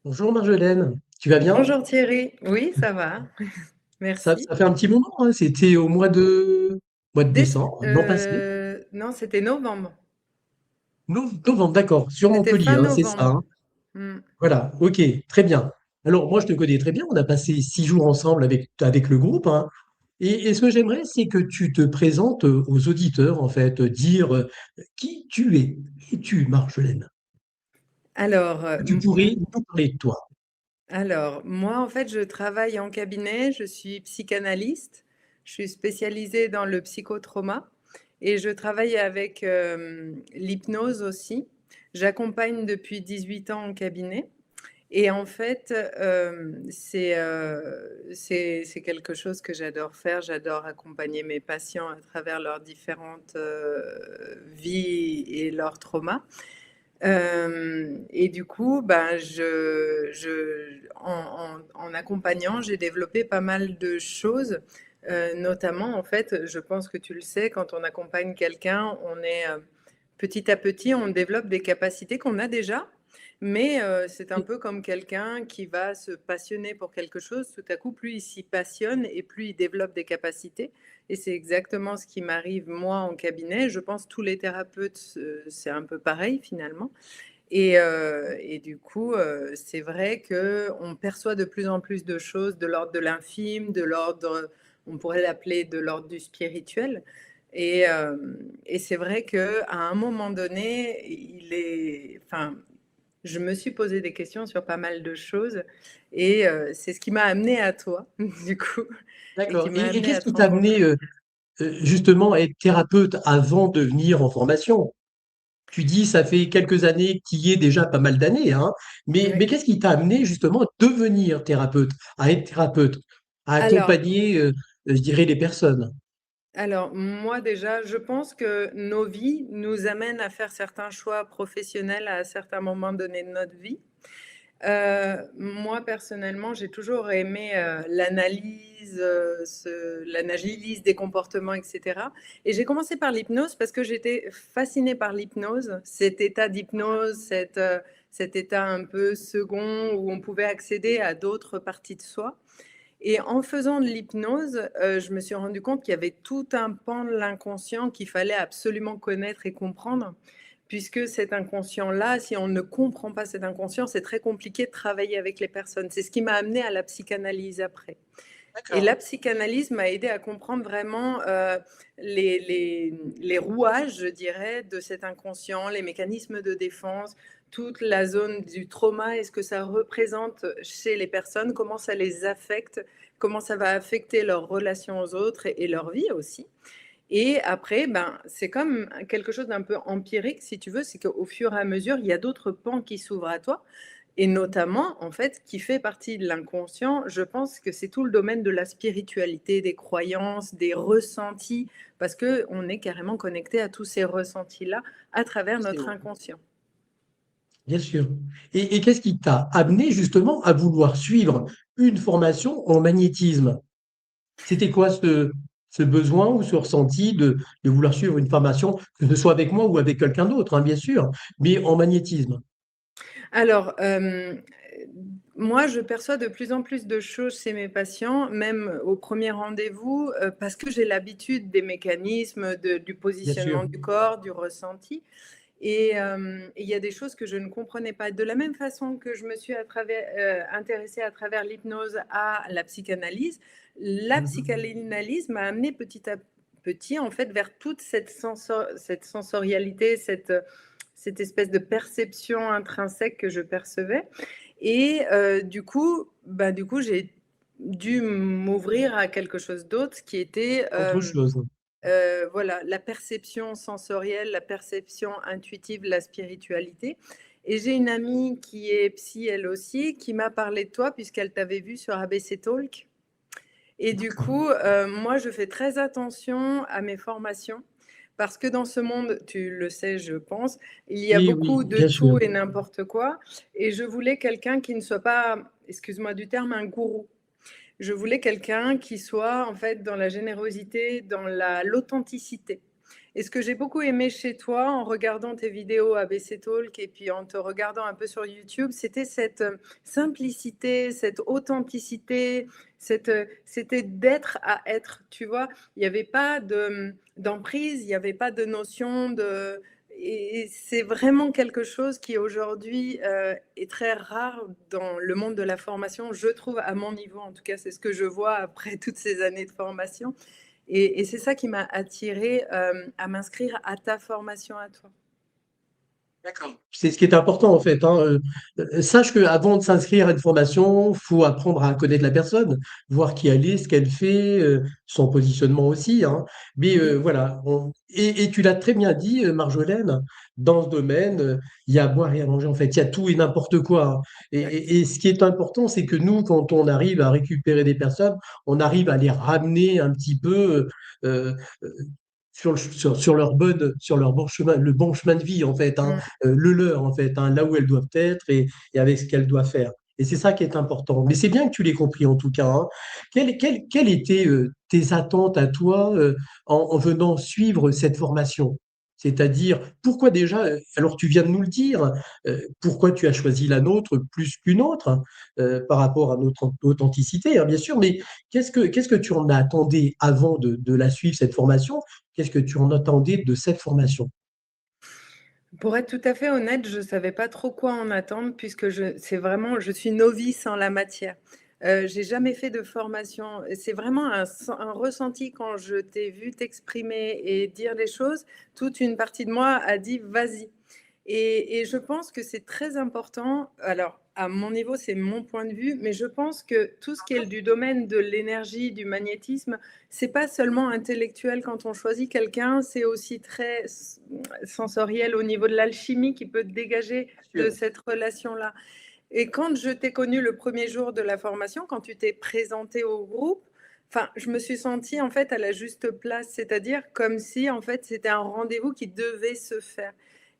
Bonjour Marjolaine, tu vas bien? Bonjour Thierry. Oui, ça va. Merci. Ça fait un petit moment, hein, c'était au mois de décembre, l'an passé. Non, c'était novembre. Novembre, d'accord, sur C'était Montpellier, fin hein, c'est ça, novembre. hein. Hmm. Voilà, ok, très bien. Alors moi je te connais très bien, on a passé 6 jours ensemble avec le groupe, hein. Et ce que j'aimerais, c'est que tu te présentes aux auditeurs, en fait, dire qui tu es. Qui es-tu, Marjolaine? Alors, Tu pourrais nous parler de toi. moi, en fait, je travaille en cabinet. Je suis psychanalyste. Je suis spécialisée dans le psychotrauma et je travaille avec l'hypnose aussi. J'accompagne depuis 18 ans en cabinet. Et en fait, c'est quelque chose que j'adore faire. J'adore accompagner mes patients à travers leurs différentes, vies et leurs traumas. Et du coup, ben, en accompagnant, j'ai développé pas mal de choses, notamment, en fait, je pense que tu le sais, quand on accompagne quelqu'un, petit à petit, on développe des capacités qu'on a déjà, mais c'est un peu comme quelqu'un qui va se passionner pour quelque chose. Tout à coup, plus il s'y passionne et plus il développe des capacités. Et c'est exactement ce qui m'arrive moi en cabinet. Je pense que tous les thérapeutes, c'est un peu pareil finalement. Et du coup, c'est vrai qu'on perçoit de plus en plus de choses de l'ordre de l'infime, de l'ordre, on pourrait l'appeler de l'ordre du spirituel. Et c'est vrai qu'à un moment donné, enfin, je me suis posé des questions sur pas mal de choses et c'est ce qui m'a amené à toi, du coup, et qui D'accord. m'a Et amené qu'est-ce à te qui t'a amené rencontrer. justement à être thérapeute avant de venir en formation? Tu dis, ça fait quelques années qu'il y est déjà pas mal d'années, hein, mais Oui. qu'est-ce qui t'a amené justement à devenir thérapeute, à être thérapeute, à Alors, accompagner, je dirais, les personnes? Alors, moi déjà, je pense que nos vies nous amènent à faire certains choix professionnels à certains moments donnés de notre vie. Moi, personnellement, j'ai toujours aimé l'analyse, l'analyse des comportements, etc. Et j'ai commencé par l'hypnose parce que j'étais fascinée par l'hypnose, cet état d'hypnose, cet état un peu second où on pouvait accéder à d'autres parties de soi. Et en faisant de l'hypnose, je me suis rendu compte qu'il y avait tout un pan de l'inconscient qu'il fallait absolument connaître et comprendre, puisque cet inconscient-là, si on ne comprend pas cet inconscient, c'est très compliqué de travailler avec les personnes. C'est ce qui m'a amené à la psychanalyse après. Et D'accord. la psychanalyse m'a aidé à comprendre vraiment les rouages, je dirais, de cet inconscient, les mécanismes de défense, toute la zone du trauma et ce que ça représente chez les personnes, comment ça les affecte, comment ça va affecter leurs relations aux autres et leur vie aussi. Et après, ben, c'est comme quelque chose d'un peu empirique, si tu veux, c'est qu'au fur et à mesure, il y a d'autres pans qui s'ouvrent à toi. Et notamment, en fait, qui fait partie de l'inconscient, je pense que c'est tout le domaine de la spiritualité, des croyances, des ressentis, parce qu'on est carrément connecté à tous ces ressentis-là à travers C'est notre vrai. inconscient. Bien sûr. Et qu'est-ce qui t'a amené justement à vouloir suivre une formation en magnétisme? C'était quoi ce besoin ou ce ressenti de vouloir suivre une formation, que ce soit avec moi ou avec quelqu'un d'autre, hein, bien sûr, mais en magnétisme? Alors, moi, je perçois de plus en plus de choses chez mes patients, même au premier rendez-vous, parce que j'ai l'habitude des mécanismes, du Bien sûr. positionnement du corps, du ressenti. Et il y a des choses que je ne comprenais pas. De la même façon que je me suis intéressée à travers l'hypnose à la Mhm. psychanalyse m'a amené petit à petit, en fait, vers toute cette sensorialité, cette espèce de perception intrinsèque que je percevais. Et du coup, j'ai dû m'ouvrir à quelque chose d'autre qui était Autre chose. voilà, la perception sensorielle, la perception intuitive, la spiritualité. Et j'ai une amie qui est psy elle aussi, qui m'a parlé de toi puisqu'elle t'avait vu sur ABC Talk. Et du D'accord. coup, moi, je fais très attention à mes formations parce que dans ce monde, tu le sais, je pense, il y a Oui, oui, beaucoup de bien sûr. tout et n'importe quoi. Et je voulais quelqu'un qui ne soit pas, excuse-moi du terme, un gourou. Je voulais quelqu'un qui soit en fait dans la générosité, dans l'authenticité. Et ce que j'ai beaucoup aimé chez toi, en regardant tes vidéos ABC Talk et puis en te regardant un peu sur YouTube, c'était cette simplicité, cette authenticité, c'était d'être à être, tu vois. Il n'y avait pas d'emprise, il n'y avait pas de notion de... Et c'est vraiment quelque chose qui aujourd'hui est très rare dans le monde de la formation, je trouve, à mon niveau. En tout cas, c'est ce que je vois après toutes ces années de formation. Et c'est ça qui m'a attirée à m'inscrire à ta formation à toi. D'accord. C'est ce qui est important en fait, hein. Sache qu'avant de s'inscrire à une formation, faut apprendre à connaître la personne, voir qui elle est, ce qu'elle fait, son positionnement aussi, hein. Mais Mhm. voilà. Et tu l'as très bien dit, Marjolaine, dans ce domaine, il y a à boire et à manger en fait. Il y a tout et n'importe quoi, hein. Exact. Et ce qui est important, c'est que nous, quand on arrive à récupérer des personnes, on arrive à les ramener un petit peu. euh, euh, sur sur leur bon chemin, le bon chemin de vie, en fait, hein, Mm. le leur, en fait, hein, là où elles doivent être et avec ce qu'elles doivent faire. Et c'est ça qui est important. Mais c'est bien que tu l'aies compris, en tout cas, hein. Quelles étaient tes attentes à toi en venant suivre cette formation? C'est-à-dire, pourquoi déjà, alors tu viens de nous le dire, pourquoi tu as choisi la nôtre plus qu'une autre par rapport à notre authenticité, hein, bien sûr, mais qu'est-ce que tu en attendais avant de la suivre, cette formation? Qu'est-ce que tu en attendais de cette formation? Pour être tout à fait honnête, je ne savais pas trop quoi en attendre puisque je suis novice en la matière. J'ai jamais fait de formation. Et c'est vraiment un ressenti quand je t'ai vu t'exprimer et dire les choses. Toute une partie de moi a dit vas-y. Et je pense que c'est très important. Alors, à mon niveau, c'est mon point de vue, mais je pense que tout ce qui est du domaine de l'énergie, du magnétisme, c'est pas seulement intellectuel quand on choisit quelqu'un, c'est aussi très sensoriel au niveau de l'alchimie qui peut dégager Bien de sûr. cette relation-là. Et quand je t'ai connu le premier jour de la formation, quand tu t'es présenté au groupe, enfin, je me suis sentie en fait à la juste place, c'est-à-dire comme si en fait c'était un rendez-vous qui devait se faire.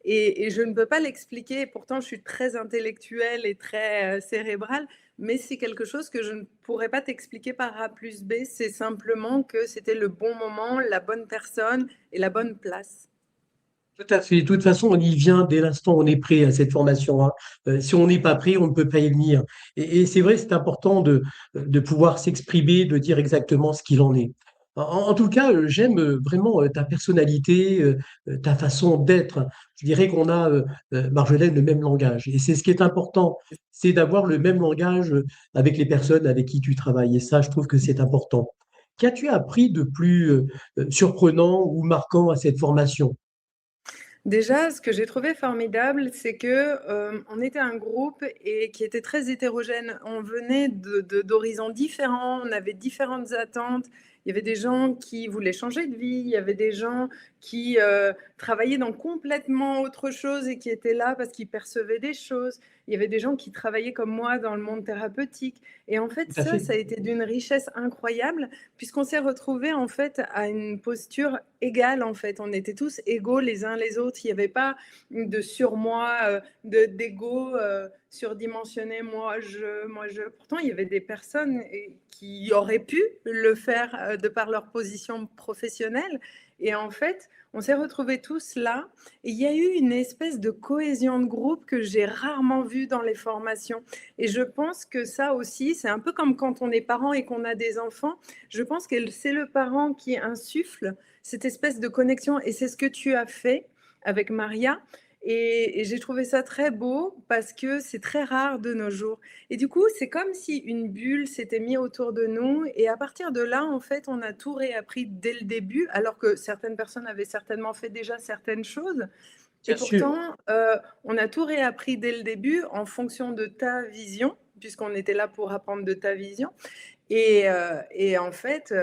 Et je ne peux pas l'expliquer, pourtant je suis très intellectuelle et très cérébrale, mais c'est quelque chose que je ne pourrais pas t'expliquer par A plus B, c'est simplement que c'était le bon moment, la bonne personne et la bonne place. Tout à fait. De toute façon, on y vient dès l'instant où on est prêt à cette formation, hein. Si on n'est pas prêt, on ne peut pas y venir. Et c'est vrai, c'est important de pouvoir s'exprimer, de dire exactement ce qu'il en est. En tout cas, j'aime vraiment ta personnalité, ta façon d'être. Je dirais qu'on a, Marjolaine, le même langage. Et c'est ce qui est important, c'est d'avoir le même langage avec les personnes avec qui tu travailles. Et ça, je trouve que c'est important. Qu'as-tu appris de plus surprenant ou marquant à cette formation? Déjà, ce que j'ai trouvé formidable, c'est que, on était un groupe et qui était très hétérogène. On venait d'horizons différents, on avait différentes attentes. Il y avait des gens qui voulaient changer de vie, il y avait des gens qui, travaillaient dans complètement autre chose et qui étaient là parce qu'ils percevaient des choses. Il y avait des gens qui travaillaient comme moi dans le monde thérapeutique et en fait, Tout à fait. ça a été d'une richesse incroyable puisqu'on s'est retrouvés, en fait, à une posture égale, en fait. On était tous égaux les uns les autres. Il n'y avait pas de surmoi, d'ego surdimensionné, moi, je. Pourtant, il y avait des personnes qui auraient pu le faire de par leur position professionnelle. Et en fait, on s'est retrouvés tous là. Et il y a eu une espèce de cohésion de groupe que j'ai rarement vue dans les formations. Et je pense que ça aussi, c'est un peu comme quand on est parent et qu'on a des enfants. Je pense que c'est le parent qui insuffle cette espèce de connexion. Et c'est ce que tu as fait avec Maria. Et j'ai trouvé ça très beau parce que c'est très rare de nos jours. Et du coup, c'est comme si une bulle s'était mise autour de nous. Et à partir de là, en fait, on a tout réappris dès le début, alors que certaines personnes avaient certainement fait déjà certaines choses. Et Bien sûr. pourtant, on a tout réappris dès le début en fonction de ta vision, puisqu'on était là pour apprendre de ta vision. Et en fait,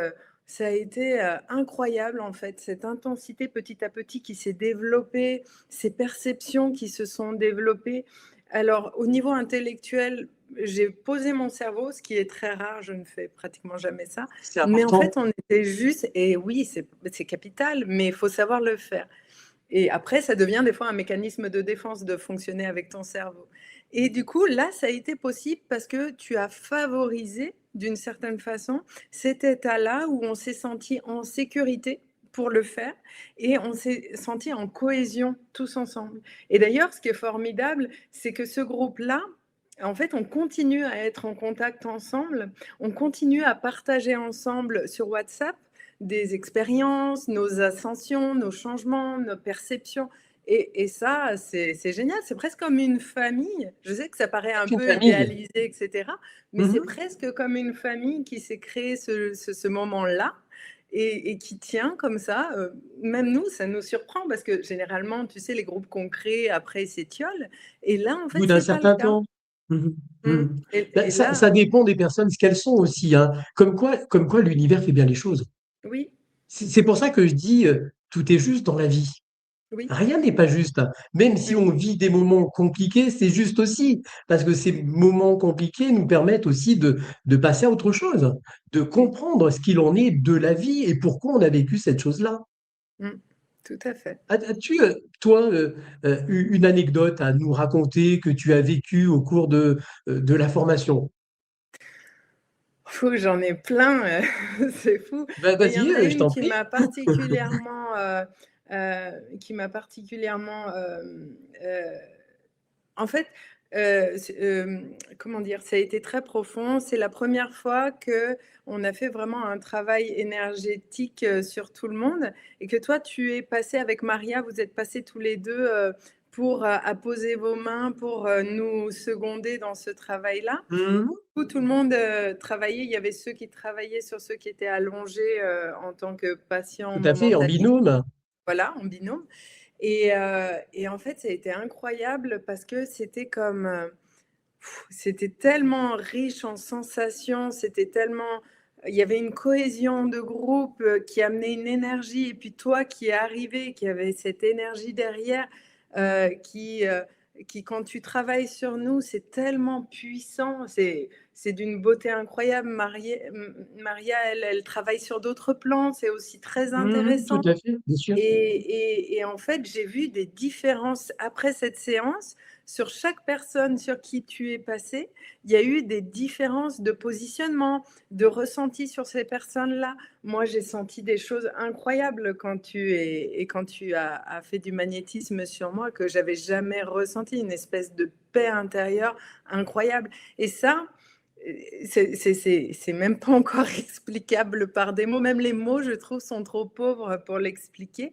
ça a été, incroyable, en fait, cette intensité petit à petit qui s'est développée, ces perceptions qui se sont développées. Alors au niveau intellectuel, j'ai posé mon cerveau, ce qui est très rare, je ne fais pratiquement jamais ça. C'est Mais en important. fait, on était juste et oui, c'est capital, mais il faut savoir le faire. Et après, ça devient des fois un mécanisme de défense de fonctionner avec ton cerveau. Et du coup, là, ça a été possible parce que tu as favorisé, d'une certaine façon, cet état-là où on s'est senti en sécurité pour le faire et on s'est sentis en cohésion tous ensemble. Et d'ailleurs, ce qui est formidable, c'est que ce groupe-là, en fait, on continue à être en contact ensemble, on continue à partager ensemble sur WhatsApp des expériences, nos ascensions, nos changements, nos perceptions. Et ça, c'est génial, c'est presque comme une famille. Je sais que ça paraît un Une peu famille. idéalisé, etc., mais c'est Mhm. presque comme une famille qui s'est créée ce moment-là et qui tient comme ça. Même nous, ça nous surprend parce que généralement, tu sais, les groupes qu'on crée après s'étiolent. Et là, en Au bout fait, d'un c'est pas le certain cas. temps. Mhm. Mm. Mhm. Ben, Et ça là, dépend des personnes, ce qu'elles sont aussi, hein. Comme quoi l'univers fait bien les choses. oui, C'est pour ça que je dis, tout est juste dans la vie. oui, Rien n'est pas juste, hein. Même si oui, on vit des moments compliqués, c'est juste aussi, parce que ces moments compliqués nous permettent aussi de passer à autre chose, de oui. comprendre ce qu'il en est de la vie et pourquoi on a vécu cette chose-là. Mm. Tout à fait. As-tu, toi, une anecdote à nous raconter que tu as vécue au cours de la formation? Fou, j'en ai plein, c'est fou. Ben, Mais il y en vas-y, a je une t'en prie. qui m'a particulièrement, en fait, comment dire? Ça a été très profond. C'est la première fois qu'on a fait vraiment un travail énergétique, sur tout le monde et que toi, tu es passé avec Maria, vous êtes passés tous les 2 pour, apposer vos mains, pour, nous seconder dans ce travail-là. Mhm. Tout le monde, travaillait. Il y avait ceux qui travaillaient sur ceux qui étaient allongés, en tant que patients Tout à fait, en momentanément, binôme. voilà, en binôme et en fait, ça a été incroyable parce que c'était comme, c'était tellement riche en sensations, c'était tellement il y avait une cohésion de groupe, qui amenait une énergie et puis toi qui es arrivé, qui avait cette énergie derrière, heu, qui, heu, qui quand tu travailles sur nous, c'est tellement puissant, c'est d'une beauté incroyable. Maria, elle travaille sur d'autres plans, c'est aussi très Mhm, tout intéressant. à fait, bien sûr. Et en fait, j'ai vu des différences après cette séance. Sur chaque personne sur qui tu es passé, il y a eu des différences de positionnement, de ressenti sur ces personnes-là. Moi, j'ai senti des choses incroyables quand tu as fait du magnétisme sur moi que j'avais jamais ressenti, une espèce de paix intérieure incroyable. Et ça, c'est même pas encore explicable par des mots. Même les mots, je trouve, sont trop pauvres pour l'expliquer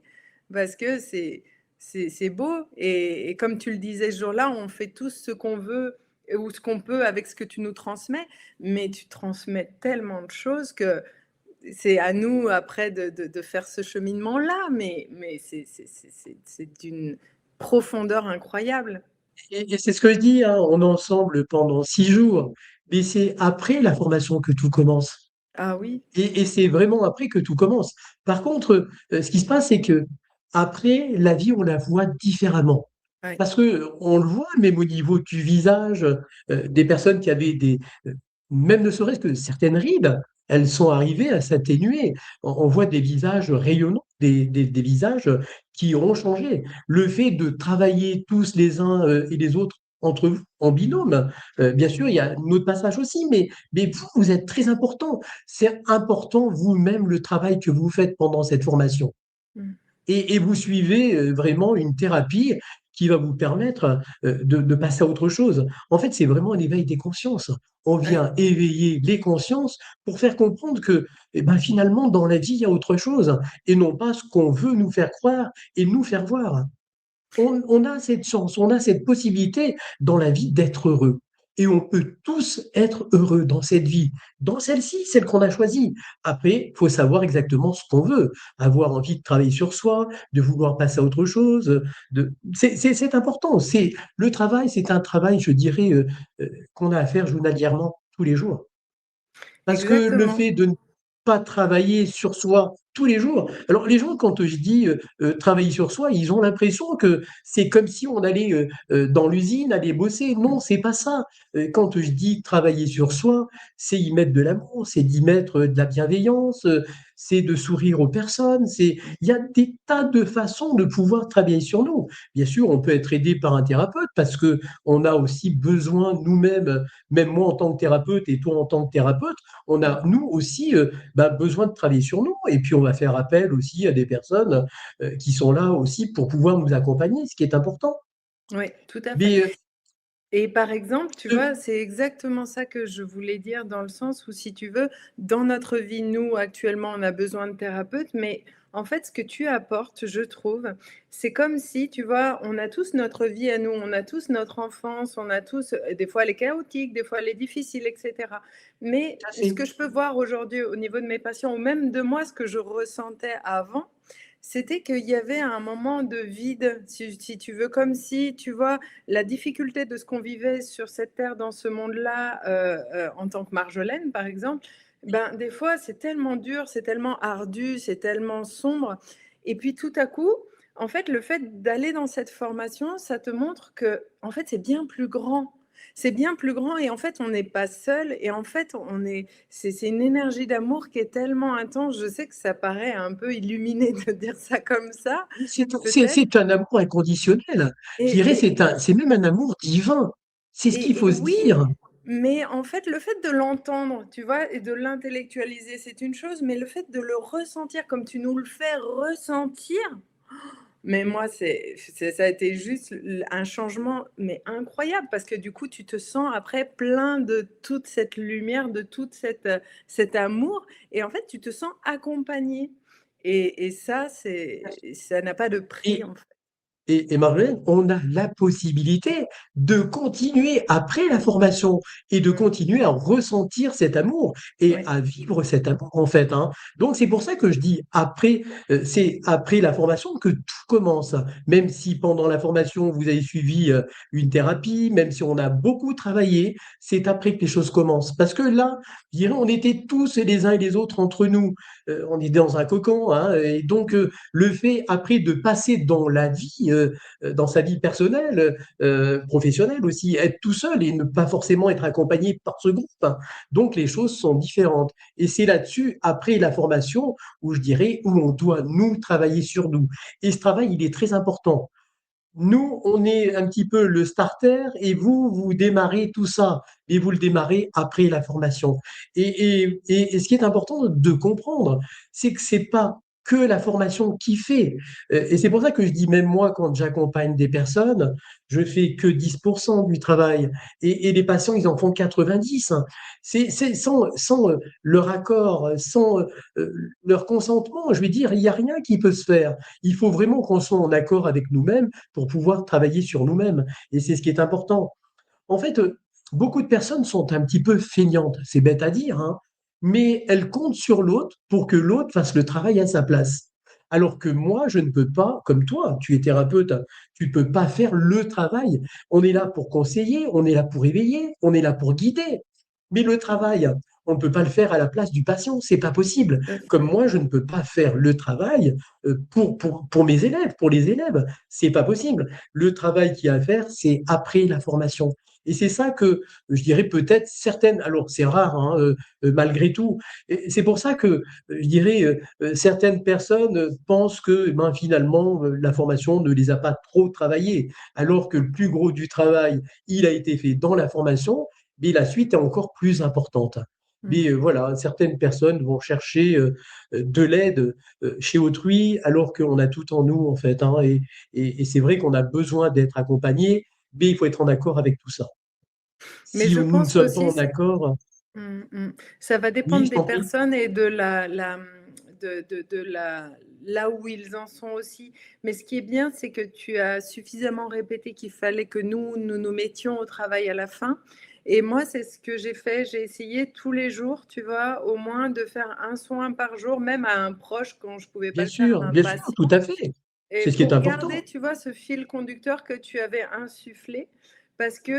parce que c'est beau et comme tu le disais ce jour-là, on fait tous ce qu'on veut ou ce qu'on peut avec ce que tu nous transmets, mais tu transmets tellement de choses que c'est à nous après de faire ce cheminement-là, mais c'est d'une profondeur incroyable. Et c'est ce que je dis, hein, on est ensemble pendant 6 jours, mais c'est après la formation que tout commence. Ah oui, Et c'est vraiment après que tout commence. Par contre, ce qui se passe, c'est que après, la vie, on la voit différemment. ouais. Parce que on le voit, même au niveau du visage, des personnes qui avaient même ne serait-ce que certaines rides, elles sont arrivées à s'atténuer. On voit des visages rayonnants, des visages qui ont changé. Le fait de travailler tous les uns et les autres entre vous en binôme, bien sûr, il y a notre passage aussi, mais vous, vous êtes très important. C'est important vous-même le travail que vous faites pendant cette formation Mmh. et vous suivez vraiment une thérapie qui va vous permettre de passer à autre chose. En fait, c'est vraiment un éveil des consciences. On Ouais. vient éveiller les consciences pour faire comprendre que eh ben, finalement, dans la vie, il y a autre chose et non pas ce qu'on veut nous faire croire et nous faire voir. On a cette chance, on a cette possibilité dans la vie d'être heureux. Et on peut tous être heureux dans cette vie, dans celle-ci, celle qu'on a choisie. Après, il faut savoir exactement ce qu'on veut, avoir envie de travailler sur soi, de vouloir passer à autre chose. C'est important. Le travail, c'est un travail, je dirais, qu'on a à faire journalièrement tous les jours. Parce que le Exactement. fait de ne pas travailler sur soi tous les jours, alors les gens, quand je dis travailler sur soi, ils ont l'impression que c'est comme si on allait dans l'usine, aller bosser. Non, c'est pas ça. Quand je dis travailler sur soi, c'est y mettre de l'amour, c'est d'y mettre de la bienveillance, c'est de sourire aux personnes. Il y a des tas de façons de pouvoir travailler sur nous. Bien sûr, on peut être aidé par un thérapeute parce que on a aussi besoin nous-mêmes, même moi en tant que thérapeute et toi en tant que thérapeute, on a, nous aussi, besoin de travailler sur nous. Et puis, on va faire appel aussi à des personnes qui sont là aussi pour pouvoir nous accompagner, ce qui est important. Oui, tout à fait. Mais Et par exemple, tu ce- vois, c'est exactement ça que je voulais dire dans le sens où, si tu veux, dans notre vie, nous, actuellement, on a besoin de thérapeutes, mais en fait, ce que tu apportes, je trouve, c'est comme si, tu vois, on a tous notre vie à nous, on a tous notre enfance, on a tous, des fois elle est chaotique, des fois elle est difficile, etc. Mais tout à ce fait. que je peux voir aujourd'hui au niveau de mes patients, ou même de moi, ce que je ressentais avant, c'était qu'il y avait un moment de vide, si tu veux, comme si, tu vois, la difficulté de ce qu'on vivait sur cette terre, dans ce monde-là, en tant que Marjolaine, par exemple, ben, des fois, c'est tellement dur, c'est tellement ardu, c'est tellement sombre. Et puis tout à coup, en fait, le fait d'aller dans cette formation, ça te montre que, en fait, c'est bien plus grand. C'est bien plus grand et en fait, on n'est pas seul et en fait, c'est une énergie d'amour qui est tellement intense. Je sais que ça paraît un peu illuminé de dire ça comme ça, peut-être. C'est un amour inconditionnel. Je Et, dirais, et, c'est même un amour divin. C'est ce qu'il faut se Oui, dire. mais en fait, le fait de l'entendre, tu vois, et de l'intellectualiser, c'est une chose, mais le fait de le ressentir comme tu nous le fais ressentir, mais moi, ça a été juste un changement, mais incroyable, parce que du coup, tu te sens après plein de toute cette lumière, de toute cet amour, et en fait, tu te sens accompagné. Et ça, ça n'a pas de prix, Et en fait. Et Marlène, on a la possibilité de continuer après la formation et de Mm. continuer à ressentir cet amour et Oui, à vivre cet amour en fait, hein. Donc c'est pour ça que je dis après, c'est après la formation que tout commence. Même si pendant la formation vous avez suivi une thérapie, même si on a beaucoup travaillé, c'est après que les choses commencent. Parce que là, je dirais, on était tous les uns et les autres entre nous. On est dans un cocon, hein, et donc le fait après de passer dans la vie, dans sa vie personnelle, professionnelle aussi, être tout seul et ne pas forcément être accompagné par ce groupe, hein. Donc les choses sont différentes. Et c'est là-dessus, après la formation, où je dirais, où on doit nous travailler sur nous. Et ce travail, il est très important. Nous, on est un petit peu le starter et vous, vous démarrez tout ça. Et vous le démarrez après la formation. Et ce qui est important de comprendre, c'est que c'est pas que la formation qui fait. Et c'est pour ça que je dis, même moi, quand j'accompagne des personnes, je fais que 10% du travail. Et les patients, ils en font 90. C'est sans leur accord, sans leur consentement, je vais dire, il n'y a rien qui peut se faire. Il faut vraiment qu'on soit en accord avec nous-mêmes pour pouvoir travailler sur nous-mêmes. Et c'est ce qui est important. En fait, beaucoup de personnes sont un petit peu feignantes, c'est bête à dire, hein, mais elles comptent sur l'autre pour que l'autre fasse le travail à sa place. Alors que moi, je ne peux pas, comme toi, tu es thérapeute, tu ne peux pas faire le travail. On est là pour conseiller, on est là pour éveiller, on est là pour guider. Mais le travail, on ne peut pas le faire à la place du patient, c'est pas possible. tout à Comme fait. moi, je ne peux pas faire le travail pour mes élèves, pour les élèves, c'est pas possible. Le travail qu'il y a à faire, c'est après la formation. Et c'est ça que je dirais peut-être certaines, alors c'est rare hein, malgré tout, et c'est pour ça que je dirais certaines personnes pensent que ben, finalement la formation ne les a pas trop travaillées, alors que le plus gros du travail, il a été fait dans la formation, mais la suite est encore plus importante. Mm. Mais voilà, certaines personnes vont chercher de l'aide chez autrui alors qu'on a tout en nous en fait, hein, et c'est vrai qu'on a besoin d'être accompagné, mais il faut être en accord avec tout ça. Mais Si je nous ne pense sommes pas qu'aussi, en accord, mmh mh. Ça va oui, dépendre je des t'en prie. personnes et de de là où ils en sont aussi. Mais ce qui est bien, c'est que tu as suffisamment répété qu'il fallait que nous nous mettions au travail à la fin. Et moi, c'est ce que j'ai fait. J'ai essayé tous les jours, tu vois, au moins de faire un soin par jour, même à un proche quand je pouvais pas le faire à un Bien sûr, tout patient. à fait. Et C'est ce qui est pour garder, important. tu vois, ce fil conducteur que tu avais insufflé, parce que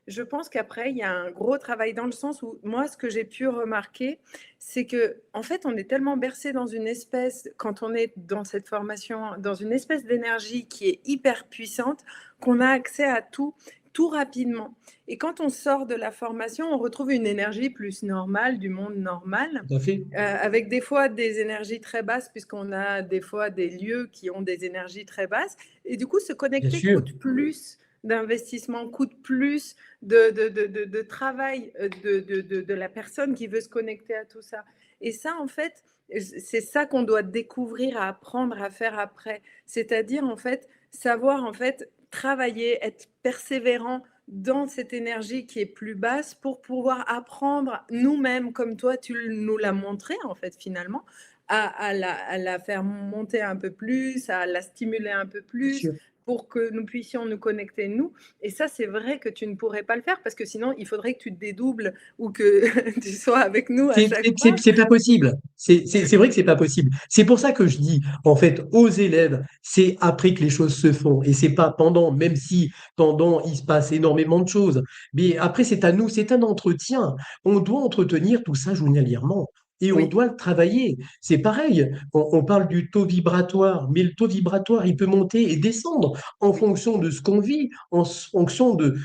je pense qu'après, il y a un gros travail dans le sens où moi, ce que j'ai pu remarquer, c'est que en fait, on est tellement bercé dans une espèce, quand on est dans cette formation, dans une espèce d'énergie qui est hyper puissante, qu'on a accès à tout, tout rapidement. Et quand on sort de la formation, on retrouve une énergie plus normale, du monde normal, Tout à fait. avec des fois des énergies très basses, puisqu'on a des fois des lieux qui ont des énergies très basses. Et du coup, se Bien connecter sûr. coûte plus d'investissement, coûte plus de travail de la personne qui veut se connecter à tout ça. Et ça, en fait, c'est ça qu'on doit découvrir, à apprendre à faire après. C'est-à-dire, en fait, savoir, en fait, travailler, être persévérant dans cette énergie qui est plus basse pour pouvoir apprendre nous-mêmes, comme toi, nous l'as montré, en fait, finalement, à la faire monter un peu plus, à la stimuler un peu bien plus, sûr. pour que nous puissions nous connecter, nous. Et ça, c'est vrai que tu ne pourrais pas le faire parce que sinon, il faudrait que tu te dédoubles ou que tu sois avec nous à chaque fois. C'est pas possible. C'est vrai que c'est pas possible. C'est pour ça que je dis, en fait, aux élèves, c'est après que les choses se font. Et c'est pas pendant, même si pendant, il se passe énormément de choses. Mais après, c'est à nous, c'est un entretien. On doit entretenir tout ça journalièrement. Et on Oui. doit le travailler. C'est pareil. On parle du taux vibratoire, mais le taux vibratoire, il peut monter et descendre en Oui. fonction de ce qu'on vit, en fonction de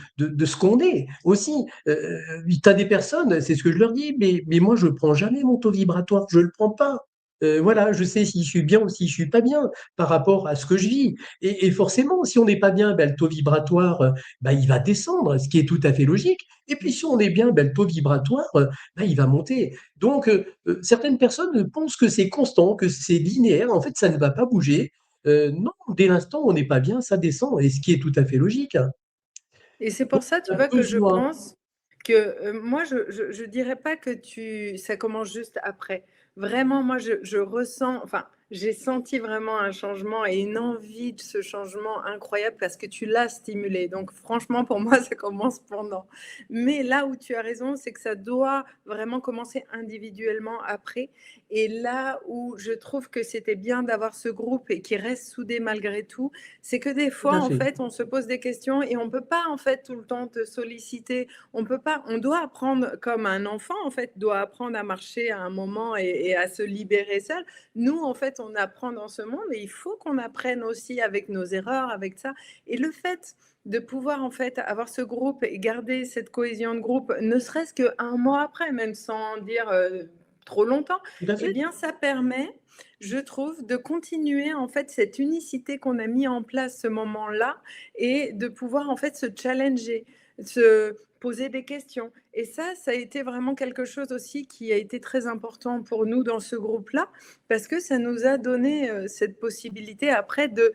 ce qu'on est aussi. Tu as des personnes, c'est ce que je leur dis, mais moi, je ne prends jamais mon taux vibratoire, je ne le prends pas. Voilà, je sais si je suis bien ou si je suis pas bien par rapport à ce que je vis. Et forcément, si on n'est pas bien, ben, le taux vibratoire, ben, il va descendre, ce qui est tout à fait logique. Et puis, si on est bien, ben, le taux vibratoire, ben, il va monter. Donc, certaines personnes pensent que c'est constant, que c'est linéaire. En fait, ça ne va pas bouger. Non, dès l'instant où on n'est pas bien, ça descend, et ce qui est tout à fait logique, hein. Et c'est Donc, pour ça, tu on a vois, que je besoin. pense que moi, je dirais pas que ça commence juste après. Vraiment, moi, je ressens, enfin, j'ai senti vraiment un changement et une envie de ce changement incroyable parce que tu l'as stimulé. Donc, franchement, pour moi, ça commence pendant. Mais là où tu as raison, c'est que ça doit vraiment commencer individuellement après. Et là où je trouve que c'était bien d'avoir ce groupe et qui reste soudé malgré tout, c'est que des Tout fois, à en fait. fait, on se pose des questions et on peut pas, en fait, tout le temps te solliciter. On peut pas, on doit apprendre comme un enfant, en fait, doit apprendre à marcher à un moment et à se libérer seul. Nous, en fait, on apprend dans ce monde et il faut qu'on apprenne aussi avec nos erreurs, avec ça. Et le fait de pouvoir, en fait, avoir ce groupe et garder cette cohésion de groupe, ne serait-ce qu'un mois après, même sans dire trop longtemps, Tout à eh fait. bien, ça permet, je trouve, de continuer en fait cette unicité qu'on a mis en place ce moment-là et de pouvoir en fait se challenger, se poser des questions. Et ça a été vraiment quelque chose aussi qui a été très important pour nous dans ce groupe-là, parce que ça nous a donné cette possibilité après de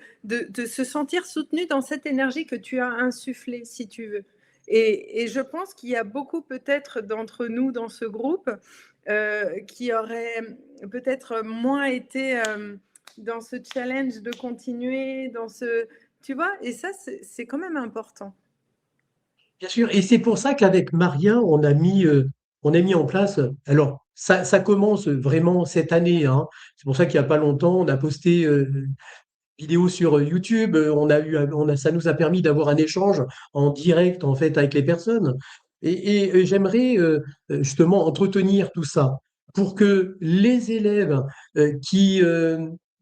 se sentir soutenu dans cette énergie que tu as insufflée, si tu veux. Et je pense qu'il y a beaucoup peut-être d'entre nous dans ce groupe qui auraient peut-être moins été dans ce challenge de continuer, dans ce... Tu vois, et ça, c'est quand même important. Bien sûr, et c'est pour ça qu'avec Maria, on a mis en place. Alors, ça commence vraiment cette année, hein. C'est pour ça qu'il n'y a pas longtemps, on a posté une vidéo sur YouTube. Ça nous a permis d'avoir un échange en direct en fait avec les personnes. Et j'aimerais justement entretenir tout ça pour que les élèves qui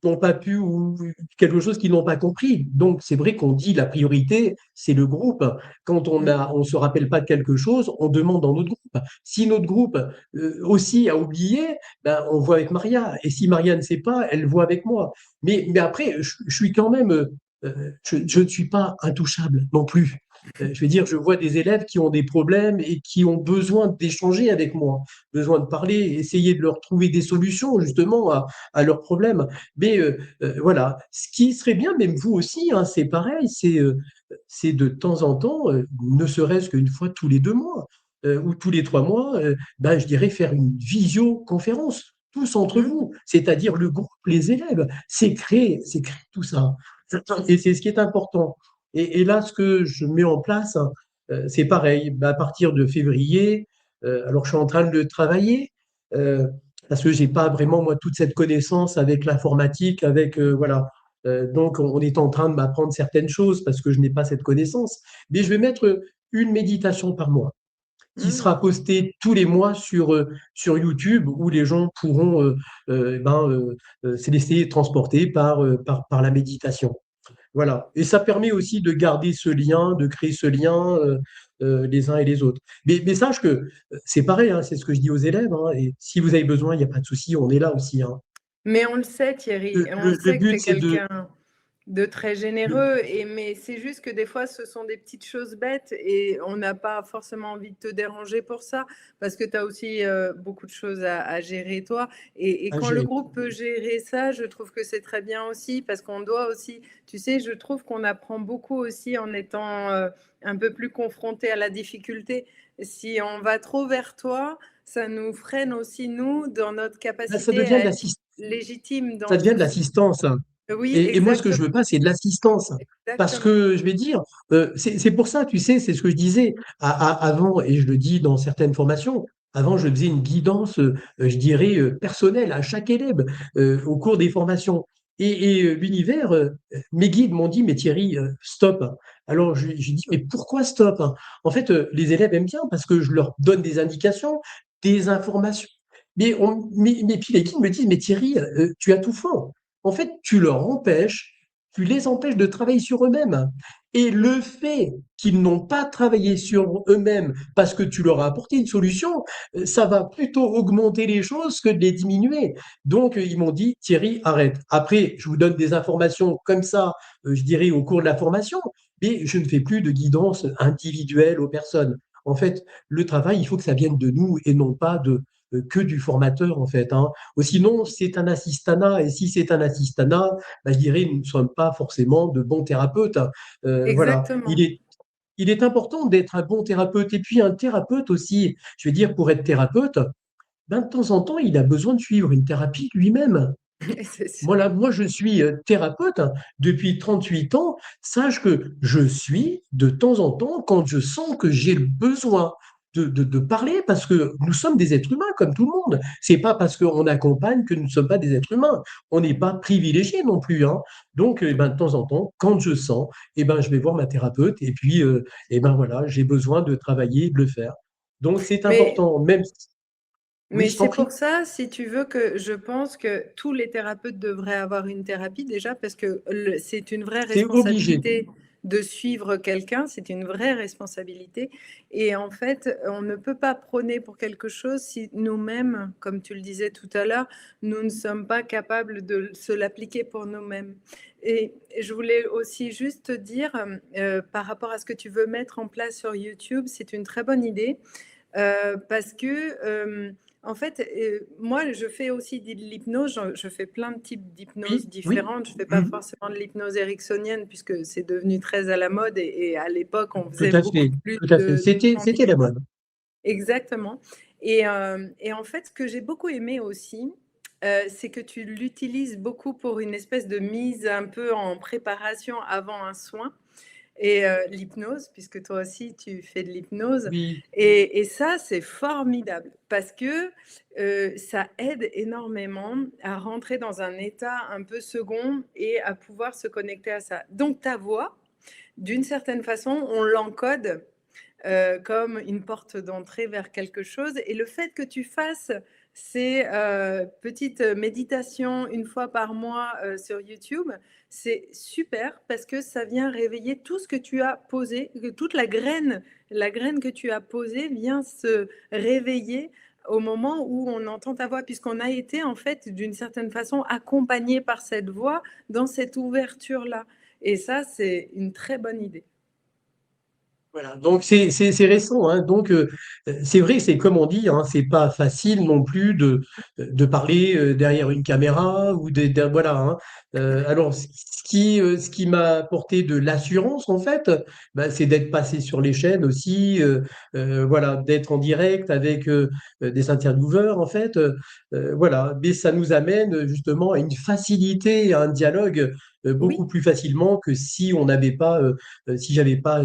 n'ont pas pu ou quelque chose qu'ils n'ont pas compris. Donc c'est vrai qu'on dit la priorité, c'est le groupe. Quand Mm. on se rappelle pas de quelque chose, on demande dans notre groupe. Si notre groupe aussi a oublié, ben, on voit avec Maria. Et si Maria ne sait pas, elle voit avec moi. Mais après, je suis quand même, je ne suis pas intouchable non plus. Je veux dire, je vois des élèves qui ont des problèmes et qui ont besoin d'échanger avec moi, besoin de parler, essayer de leur trouver des solutions justement à leurs problèmes. Mais voilà, ce qui serait bien, même vous aussi, hein, c'est pareil, c'est de temps en temps, ne serait-ce qu'une fois tous les 2 mois ou tous les 3 mois, ben, je dirais faire une visioconférence tous entre Mm. vous, c'est-à-dire le groupe, les élèves. C'est créer tout ça. Et c'est ce qui est important. Et là, ce que je mets en place, hein, c'est pareil. Bah, à partir de février, alors je suis en train de travailler, euh, parce que j'ai pas vraiment, moi, toute cette connaissance avec l'informatique, avec, voilà. Donc, on est en train de m'apprendre certaines choses parce que je n'ai pas cette connaissance. Mais je vais mettre une méditation par mois qui Mm. sera posté tous les mois sur YouTube où les gens pourront se laisser transporter par la méditation. Voilà. Et ça permet aussi de garder ce lien, de créer ce lien les uns et les autres. Mais sache que c'est pareil, hein, c'est ce que je dis aux élèves, hein, et si vous avez besoin, il n'y a pas de souci, on est là aussi, hein. Mais on le sait, Thierry, Le, et on le le sait que tu but, es c'est de... quelqu'un de très généreux. Mais c'est juste que des fois, ce sont des petites choses bêtes et on n'a pas forcément envie de te déranger pour ça parce que tu as aussi beaucoup de choses à gérer toi. Et à quand le gérer. groupe peut gérer ça, je trouve que c'est très bien aussi parce qu'on doit aussi, tu sais, je trouve qu'on apprend beaucoup aussi en étant un peu plus confronté à la difficulté. Si on va trop vers toi, ça nous freine aussi, nous, dans notre Là, ça capacité devient de à être l'assistance. légitime Ça dans devient tout de ça. l'assistance. Oui, Et moi, ce que je exactement, veux pas, c'est de l'assistance. Parce exactement. que je vais dire, c'est pour ça, tu sais, c'est ce que je disais avant, et je le dis dans certaines formations. Avant, je faisais une guidance, je dirais, personnelle à chaque élève au cours des formations. L'univers, mes guides m'ont dit, mais Thierry, stop. Alors, j'ai dit, mais pourquoi stop? En fait, les élèves aiment bien parce que je leur donne des indications, des informations. Mais puis les guides me disent, mais Thierry, tu as tout faux. En fait, tu les empêches de travailler sur eux-mêmes. Et le fait qu'ils n'ont pas travaillé sur eux-mêmes parce que tu leur as apporté une solution, ça va plutôt augmenter les choses que de les diminuer. Donc, ils m'ont dit, Thierry, arrête. Après, je vous donne des informations comme ça, je dirais, au cours de la formation, mais je ne fais plus de guidance individuelle aux personnes. En fait, le travail, il faut que ça vienne de nous et non pas que du formateur, en fait, hein. Ou sinon, c'est un assistanat. Et si c'est un assistanat, bah, je dirais, nous ne sommes pas forcément de bons thérapeutes, hein. Voilà. Exactement. Il est important d'être un bon thérapeute. Et puis, un thérapeute aussi, je veux dire, pour être thérapeute, ben, de temps en temps, il a besoin de suivre une thérapie lui-même. C'est sûr. Voilà, moi, je suis thérapeute depuis 38 ans. Sache que je suis de temps en temps, quand je sens que j'ai le besoin de parler, parce que nous sommes des êtres humains comme tout le monde. C'est pas parce qu'on accompagne que nous ne sommes pas des êtres humains. On n'est pas privilégiés non plus, hein. Donc, ben, de temps en temps, quand je sens, ben, je vais voir ma thérapeute et puis, ben, voilà, j'ai besoin de travailler, de le faire. Donc, c'est Mais important, même si... Oui, Mais je t'en c'est pour prie. ça, si tu veux, que je pense que tous les thérapeutes devraient avoir une thérapie déjà, parce que c'est une vraie C'est obligé. responsabilité de suivre quelqu'un, c'est une vraie responsabilité. Et en fait, on ne peut pas prôner pour quelque chose si nous-mêmes, comme tu le disais tout à l'heure, nous ne sommes pas capables de se l'appliquer pour nous-mêmes. Et je voulais aussi juste te dire, par rapport à ce que tu veux mettre en place sur YouTube, c'est une très bonne idée. Parce que, en fait, moi, je fais aussi de l'hypnose. Je fais plein de types d'hypnose Oui, oui. différentes. Je fais pas Mhm. forcément de l'hypnose ericksonienne puisque c'est devenu très à la mode et à l'époque, on Tout faisait à beaucoup fait, plus tout à fait. de chants C'était la différents. mode. Exactement. Et en fait, ce que j'ai beaucoup aimé aussi, c'est que tu l'utilises beaucoup pour une espèce de mise un peu en préparation avant un soin et l'hypnose, puisque toi aussi tu fais de l'hypnose. Oui, Et ça, c'est formidable parce que ça aide énormément à rentrer dans un état un peu second et à pouvoir se connecter à ça. Donc ta voix, d'une certaine façon, on l'encode comme une porte d'entrée vers quelque chose. Et le fait que tu fasses ces petites méditations une fois par mois sur YouTube, c'est super parce que ça vient réveiller tout ce que tu as posé, que toute la graine que tu as posée vient se réveiller au moment où on entend ta voix, puisqu'on a été en fait d'une certaine façon accompagné par cette voix dans cette ouverture-là. Et ça, c'est une très bonne idée. voilà. Donc c'est récent, hein. Donc c'est vrai, c'est comme on dit, hein, c'est pas facile non plus de parler derrière une caméra ou voilà, hein. Alors ce qui m'a apporté de l'assurance en fait, bah, c'est d'être passé sur les chaînes aussi, voilà, d'être en direct avec des intervieweurs en fait, voilà. Mais ça nous amène justement à une facilité, à un dialogue beaucoup Oui, plus facilement que si on n'avait pas, si j'avais pas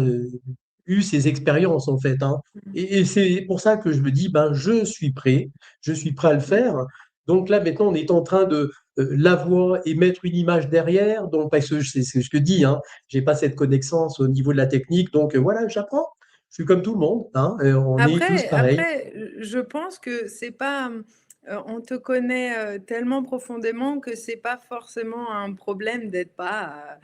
eu ces expériences en fait, hein. Et c'est pour ça que je me dis, ben, je suis prêt à le faire. Donc là, maintenant, on est en train de la voix et mettre une image derrière. Donc, parce que c'est ce que je te dis, hein, j'ai pas cette connaissance au niveau de la technique. Donc voilà, j'apprends. Je suis comme tout le monde, hein, on est tous pareils. Après, je pense que c'est pas, On te connaît, tellement profondément que c'est pas forcément un problème d'être pas,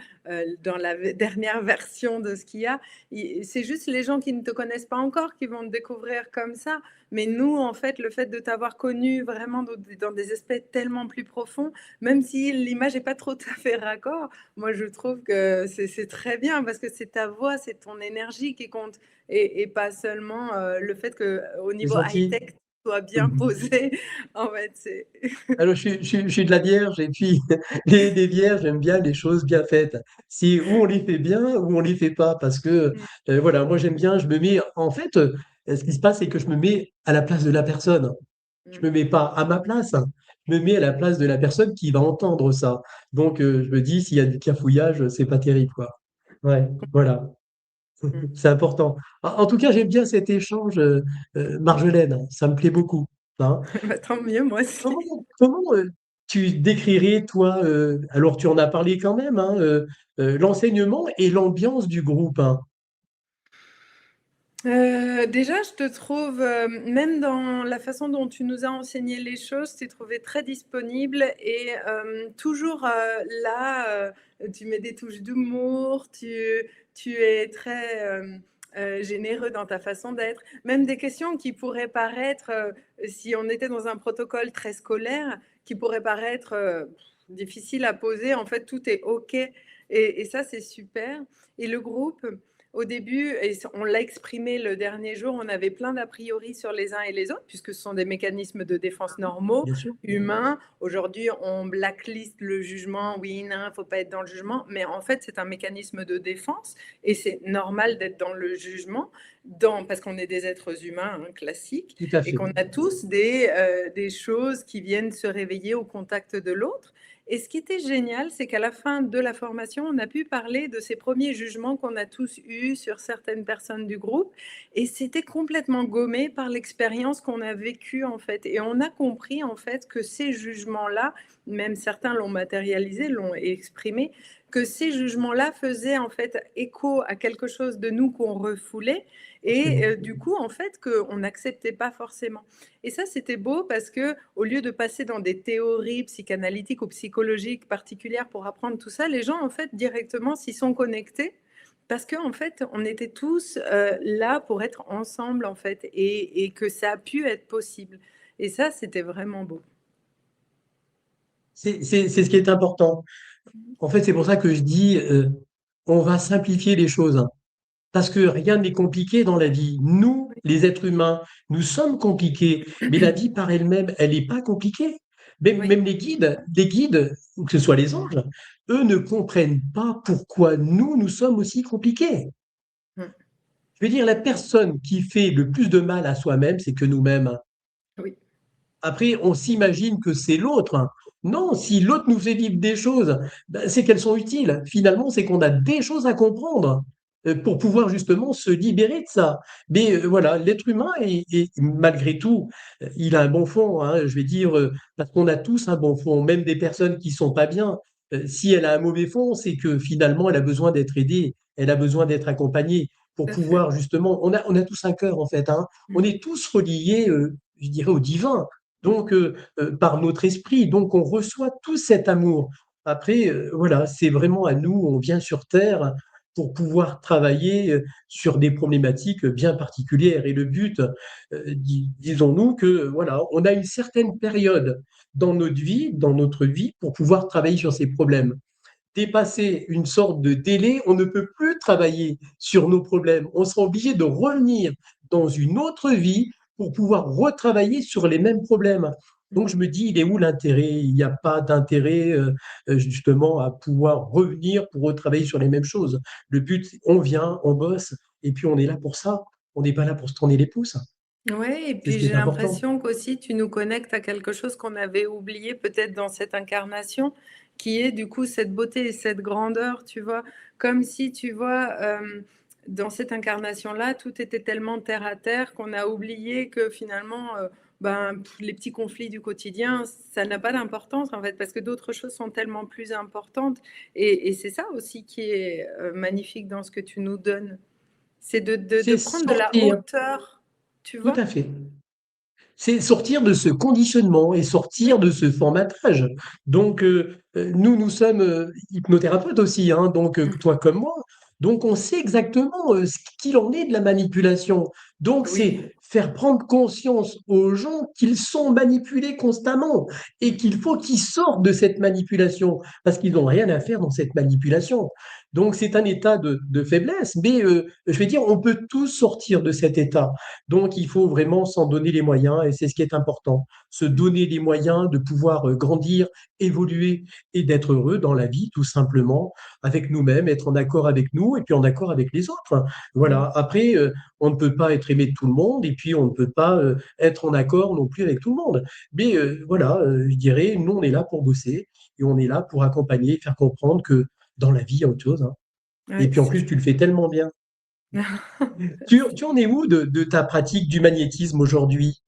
dans la dernière version de ce qu'il y a. I C'est juste les gens qui ne te connaissent pas encore qui vont te découvrir comme ça. Mais nous, en fait, le fait de t'avoir connu vraiment dans des aspects tellement plus profonds, même si l'image est pas trop tout à fait raccord, moi je trouve que c'est très bien parce que c'est ta voix, c'est ton énergie qui compte et pas seulement, le fait qu'au C'est niveau gentil. high-tech, tu sois bien posé. En fait, c'est Alors, je suis de la Vierge, et puis les Vierges j'aime bien les choses bien faites. Si, ou on les fait bien, ou on les fait pas, parce que, mmh, voilà, moi j'aime bien, je me mets, en fait, ce qui se passe, c'est que je me mets à la place de la personne. Je mmh, me mets pas à ma place, hein. Je me mets à la place de la personne qui va entendre ça. Donc, je me dis, s'il y a du cafouillage, c'est pas terrible, quoi. Ouais, voilà. mmh. C'est important. En tout cas, j'aime bien cet échange, Marjolaine. Ça me plaît beaucoup, hein. Bah, tant mieux, moi aussi. Comment tu décrirais, toi, alors tu en as parlé quand même, hein, l'enseignement et l'ambiance du groupe, hein? Déjà, je te trouve, même dans la façon dont tu nous as enseigné les choses, je t'ai trouvée très disponible et toujours, là, tu mets des touches d'humour, tu es très, généreux dans ta façon d'être. Même des questions qui pourraient paraître, si on était dans un protocole très scolaire, qui pourraient paraître, difficiles à poser, en fait, tout est OK et ça, c'est super et le groupe, au début et on l'a exprimé le dernier jour, on avait plein d'a priori sur les uns et les autres, puisque ce sont des mécanismes de défense normaux, Bien sûr. humains. Aujourd'hui, on blacklist le jugement, oui, non, faut pas être dans le jugement, mais en fait, c'est un mécanisme de défense et c'est normal d'être dans le jugement, parce qu'on est des êtres humains hein, classiques Tout à et fait. qu'on a tous des choses qui viennent se réveiller au contact de l'autre. Et ce qui était génial, c'est qu'à la fin de la formation, on a pu parler de ces premiers jugements qu'on a tous eus sur certaines personnes du groupe et c'était complètement gommé par l'expérience qu'on a vécue, en fait et on a compris, en fait, que ces jugements-là, même certains l'ont matérialisé, l'ont exprimé, que ces jugements-là faisaient, en fait, écho à quelque chose de nous qu'on refoulait et Forcément. du coup, en fait, qu'on n'acceptait pas forcément. Et ça, c'était beau parce que, au lieu de passer dans des théories psychanalytiques ou psychologiques particulières pour apprendre tout ça, les gens, en fait, directement s'y sont connectés parce qu'en fait, on était tous là pour être ensemble, en fait, et que ça a pu être possible. Et ça, c'était vraiment beau. C'est ce qui est important. En fait, c'est pour ça que je dis, on va simplifier les choses, hein, parce que rien n'est compliqué dans la vie. Nous, Oui, les êtres humains, nous sommes compliqués, mais la vie par elle-même, elle n'est pas compliquée. Même, oui, même les guides, ou que ce soit les anges, eux ne comprennent pas pourquoi nous, nous sommes aussi compliqués. mm, Je veux dire, la personne qui fait le plus de mal à soi-même, c'est que nous-mêmes. oui, Après, on s'imagine que c'est l'autre, hein. Non, si l'autre nous fait vivre des choses, ben, c'est qu'elles sont utiles. Finalement, c'est qu'on a des choses à comprendre pour pouvoir justement se libérer de ça. Mais voilà, l'être humain, malgré tout, il a un bon fond, hein, je vais dire, parce qu'on a tous un bon fond, même des personnes qui sont pas bien. Si elle a un mauvais fond, c'est que finalement, elle a besoin d'être aidée, elle a besoin d'être accompagnée pour tout à fait. pouvoir justement, on a tous un cœur en fait, hein. On Mm, est tous reliés, je dirais, au divin. mm. Donc, par notre esprit. Donc, on reçoit tout cet amour. Après, voilà, c'est vraiment à nous, on vient sur Terre pour pouvoir travailler sur des problématiques bien particulières. Et le but, disons-nous que voilà, on a une certaine période dans notre vie, pour pouvoir travailler sur ces problèmes. Dépasser une sorte de délai, on ne peut plus travailler sur nos problèmes. On sera obligé de revenir dans une autre vie pour pouvoir retravailler sur les mêmes problèmes. Donc je me dis, il est où l'intérêt? Il n'y a pas d'intérêt justement à pouvoir revenir pour retravailler sur les mêmes choses. Le but, on vient, on bosse, et puis on est là pour ça. On n'est pas là pour se tourner les pouces. Ouais et C'est ce puis qui j'ai est important. l'impression qu'aussi tu nous connectes à quelque chose qu'on avait oublié peut-être dans cette incarnation, qui est du coup cette beauté et cette grandeur, tu vois? Comme si, tu vois, dans cette incarnation-là, tout était tellement terre à terre qu'on a oublié que finalement, ben, les petits conflits du quotidien, ça n'a pas d'importance en fait, parce que d'autres choses sont tellement plus importantes et c'est ça aussi qui est, magnifique dans ce que tu nous donnes. C'est de C'est prendre de la sortir, hauteur, tu tout vois? à fait. C'est sortir de ce conditionnement et sortir Oui, de ce formatage. Donc, nous sommes hypnothérapeutes aussi, hein, donc toi comme moi. Donc, on sait exactement ce qu'il en est de la manipulation. Donc, oui. c'est faire prendre conscience aux gens qu'ils sont manipulés constamment et qu'il faut qu'ils sortent de cette manipulation parce qu'ils n'ont rien à faire dans cette manipulation. Donc, c'est un état de faiblesse, mais je vais dire, on peut tous sortir de cet état. Donc, il faut vraiment s'en donner les moyens et c'est ce qui est important. Se donner les moyens de pouvoir grandir, évoluer et d'être heureux dans la vie, tout simplement, avec nous-mêmes, être en accord avec nous et puis en accord avec les autres. Voilà. Après, on ne peut pas être aimé de tout le monde et puis on ne peut pas être en accord non plus avec tout le monde. Mais voilà, je dirais, nous, on est là pour bosser et on est là pour accompagner, faire comprendre que dans la vie, il y a autre chose, hein. Et Ouais, puis en c'est plus, tu le fais tellement bien. Tu en es où de ta pratique du magnétisme aujourd'hui?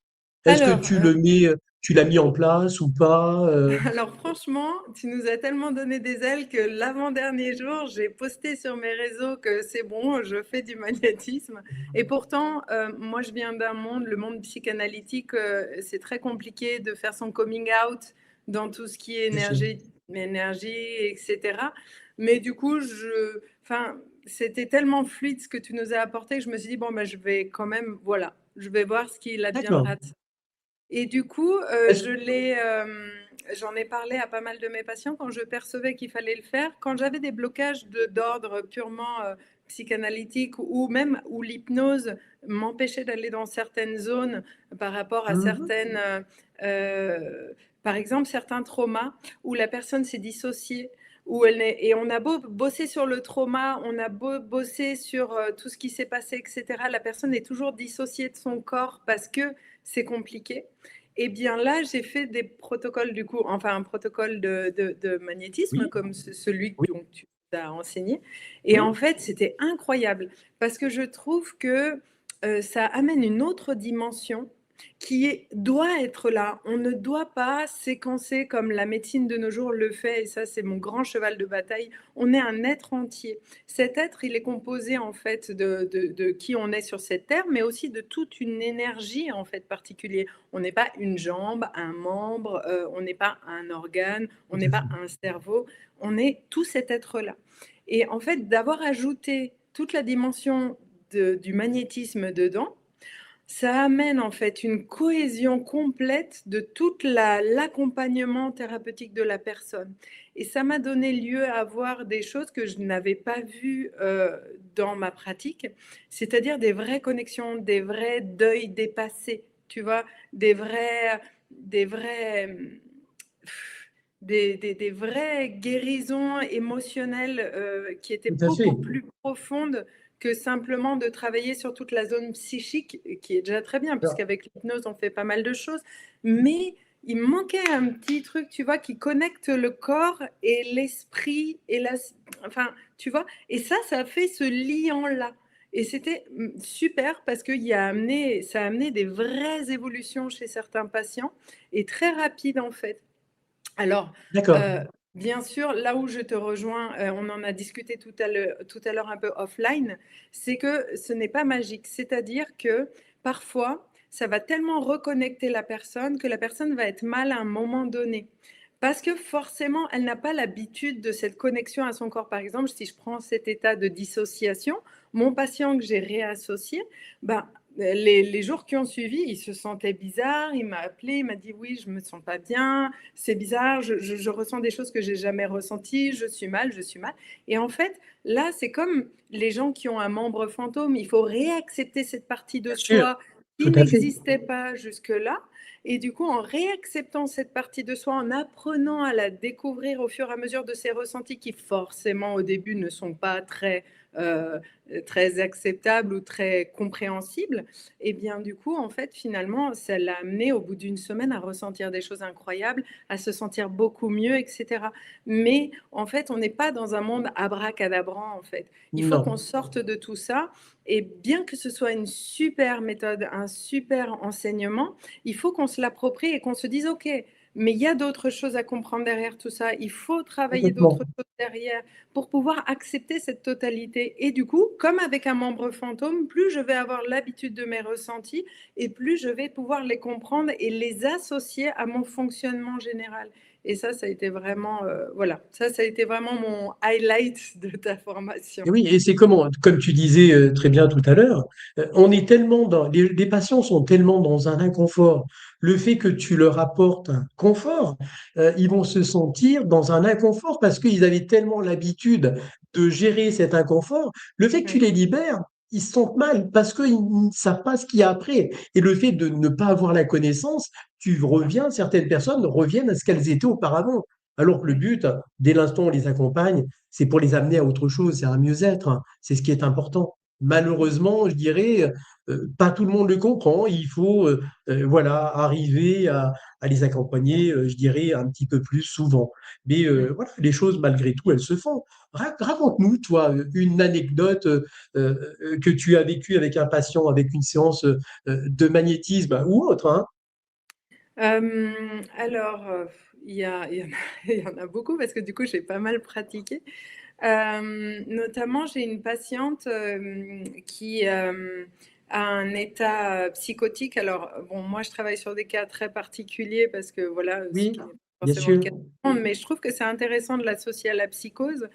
Est-ce que alors, tu le mets, tu l'as mis en place ou pas? alors franchement, tu nous as tellement donné des ailes que l'avant-dernier jour, j'ai posté sur mes réseaux que c'est bon, je fais du magnétisme. Et pourtant, moi, je viens d'un monde, le monde psychanalytique, c'est très compliqué de faire son coming out dans tout ce qui est Bien sûr. énergie, etc. Mais du coup, enfin, c'était tellement fluide ce que tu nous as apporté que je me suis dit, bon, ben, je vais quand même, voilà, je vais voir ce qu'il D'accord. adviendra de ça. Et du coup, Est-ce j'en ai parlé à pas mal de mes patients quand je percevais qu'il fallait le faire. Quand j'avais des blocages d'ordre purement psychanalytique ou même où l'hypnose m'empêchait d'aller dans certaines zones par rapport à mmh par exemple, certains traumas où la personne s'est dissociée. Et on a beau bosser sur le trauma, on a beau bosser sur tout ce qui s'est passé, etc. La personne est toujours dissociée de son corps parce que c'est compliqué. Eh bien là, j'ai fait des protocoles du coup, enfin un protocole de magnétisme Oui, comme celui oui, dont tu as enseigné. Et en oui, fait, c'était incroyable parce que je trouve que ça amène une autre dimension doit être là. On ne doit pas séquencer comme la médecine de nos jours le fait, et ça c'est mon grand cheval de bataille. On est un être entier. Cet être, il est composé en fait de qui on est sur cette terre, mais aussi de toute une énergie en fait particulière. On n'est pas une jambe, un membre, on n'est pas un organe, on tout n'est à pas fait. un cerveau, on est tout cet être-là. Et en fait, d'avoir ajouté toute la dimension du magnétisme dedans, ça amène en fait une cohésion complète de tout l'accompagnement thérapeutique de la personne. Et ça m'a donné lieu à voir des choses que je n'avais pas vues dans ma pratique, c'est-à-dire des vraies connexions, des vrais deuils dépassés, tu vois, des vrais, des vraies guérisons émotionnelles qui étaient Tout à beaucoup fait. plus profondes que simplement de travailler sur toute la zone psychique, qui est déjà très bien, Alors, puisqu'avec l'hypnose, on fait pas mal de choses. Mais il me manquait un petit truc, tu vois, qui connecte le corps et l'esprit et enfin, tu vois, et ça a fait ce liant-là. Et c'était super parce que ça a amené des vraies évolutions chez certains patients et très rapides en fait. Alors, d'accord, heu, bien sûr, là où je te rejoins, on en a discuté tout à l'heure un peu offline, c'est que ce n'est pas magique. C'est-à-dire que parfois, ça va tellement reconnecter la personne que la personne va être mal à un moment donné. Parce que forcément, elle n'a pas l'habitude de cette connexion à son corps. Par exemple, si je prends cet état de dissociation, mon patient que j'ai réassocié, ben, les jours qui ont suivi, il se sentait bizarre, il m'a appelé, il m'a dit: «Oui, je me sens pas bien, c'est bizarre, je ressens des choses que j'ai jamais ressenties, je suis mal, je suis mal.» Et en fait, là, c'est comme les gens qui ont un membre fantôme, il faut réaccepter cette partie de bien sûr, soi qui tout à fait. n'existait pas jusque-là. Et du coup, en réacceptant cette partie de soi, en apprenant à la découvrir au fur et à mesure de ses ressentis qui forcément au début ne sont pas euh, très acceptables ou très compréhensibles, et bien du coup, en fait, finalement, ça l'a amené au bout d'une semaine à ressentir des choses incroyables, à se sentir beaucoup mieux, etc. Mais en fait, on n'est pas dans un monde abracadabrant, en fait. Il faut Non, qu'on sorte de tout ça. Et bien que ce soit une super méthode, un super enseignement, il faut qu'on se l'approprie et qu'on se dise, OK, mais il y a d'autres choses à comprendre derrière tout ça. Il faut travailler d'autres Complètement. choses derrière pour pouvoir accepter cette totalité. Et du coup, comme avec un membre fantôme, plus je vais avoir l'habitude de mes ressentis et plus je vais pouvoir les comprendre et les associer à mon fonctionnement général. Et ça a été vraiment, voilà, ça a été vraiment mon highlight de ta formation. Et oui, et c'est comme tu disais très bien tout à l'heure, on est tellement les patients sont tellement dans un inconfort. Le fait que tu leur apportes un confort, ils vont se sentir dans un inconfort parce qu'ils avaient tellement l'habitude de gérer cet inconfort. Le fait que tu Ouais, les libères, ils se sentent mal parce qu'ils ne savent pas ce qu'il y a après. Et le fait de ne pas avoir la connaissance, certaines personnes reviennent à ce qu'elles étaient auparavant. Alors que le ouais, but, dès l'instant où on les accompagne, c'est pour les amener à autre chose, c'est à un mieux-être, hein. C'est ce qui est important. Malheureusement, je dirais, pas tout le monde le comprend. Il faut voilà, arriver à les accompagner, je dirais, un petit peu plus souvent. Mais ouais. voilà, les choses, malgré tout, elles se font. Raconte-nous, toi, une anecdote que tu as vécue avec un patient, avec une séance de magnétisme ou autre, hein. Alors, il y en a il y en a beaucoup parce que du coup, j'ai pas mal pratiqué. Notamment, j'ai une patiente, qui, a un état, psychotique. Alors, bon, moi, je travaille sur des cas très particuliers parce que voilà, ce Oui, qui n'est pas bien forcément le sûr. cas de tout le monde, mais je trouve que c'est intéressant de l'associer à la psychose.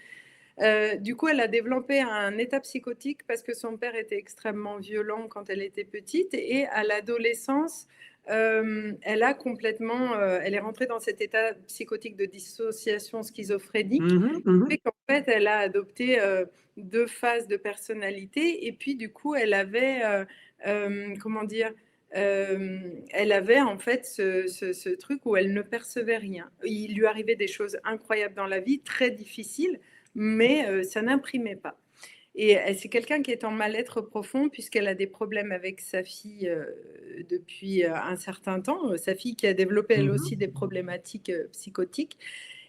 Du coup, elle a développé un état psychotique parce que son père était extrêmement violent quand elle était petite et à l'adolescence, elle est rentrée dans cet état psychotique de dissociation schizophrénique Mhm, qui mhm. fait qu'en fait, elle a adopté, 2 phases de personnalité et puis du coup, elle avait, comment dire? Elle avait en fait ce truc où elle ne percevait rien. Il lui arrivait des choses incroyables dans la vie, très difficiles, mais ça n'imprimait pas. Et c'est quelqu'un qui est en mal-être profond puisqu'elle a des problèmes avec sa fille depuis un certain temps. Sa fille qui a développé elle aussi Mhm. des problématiques psychotiques.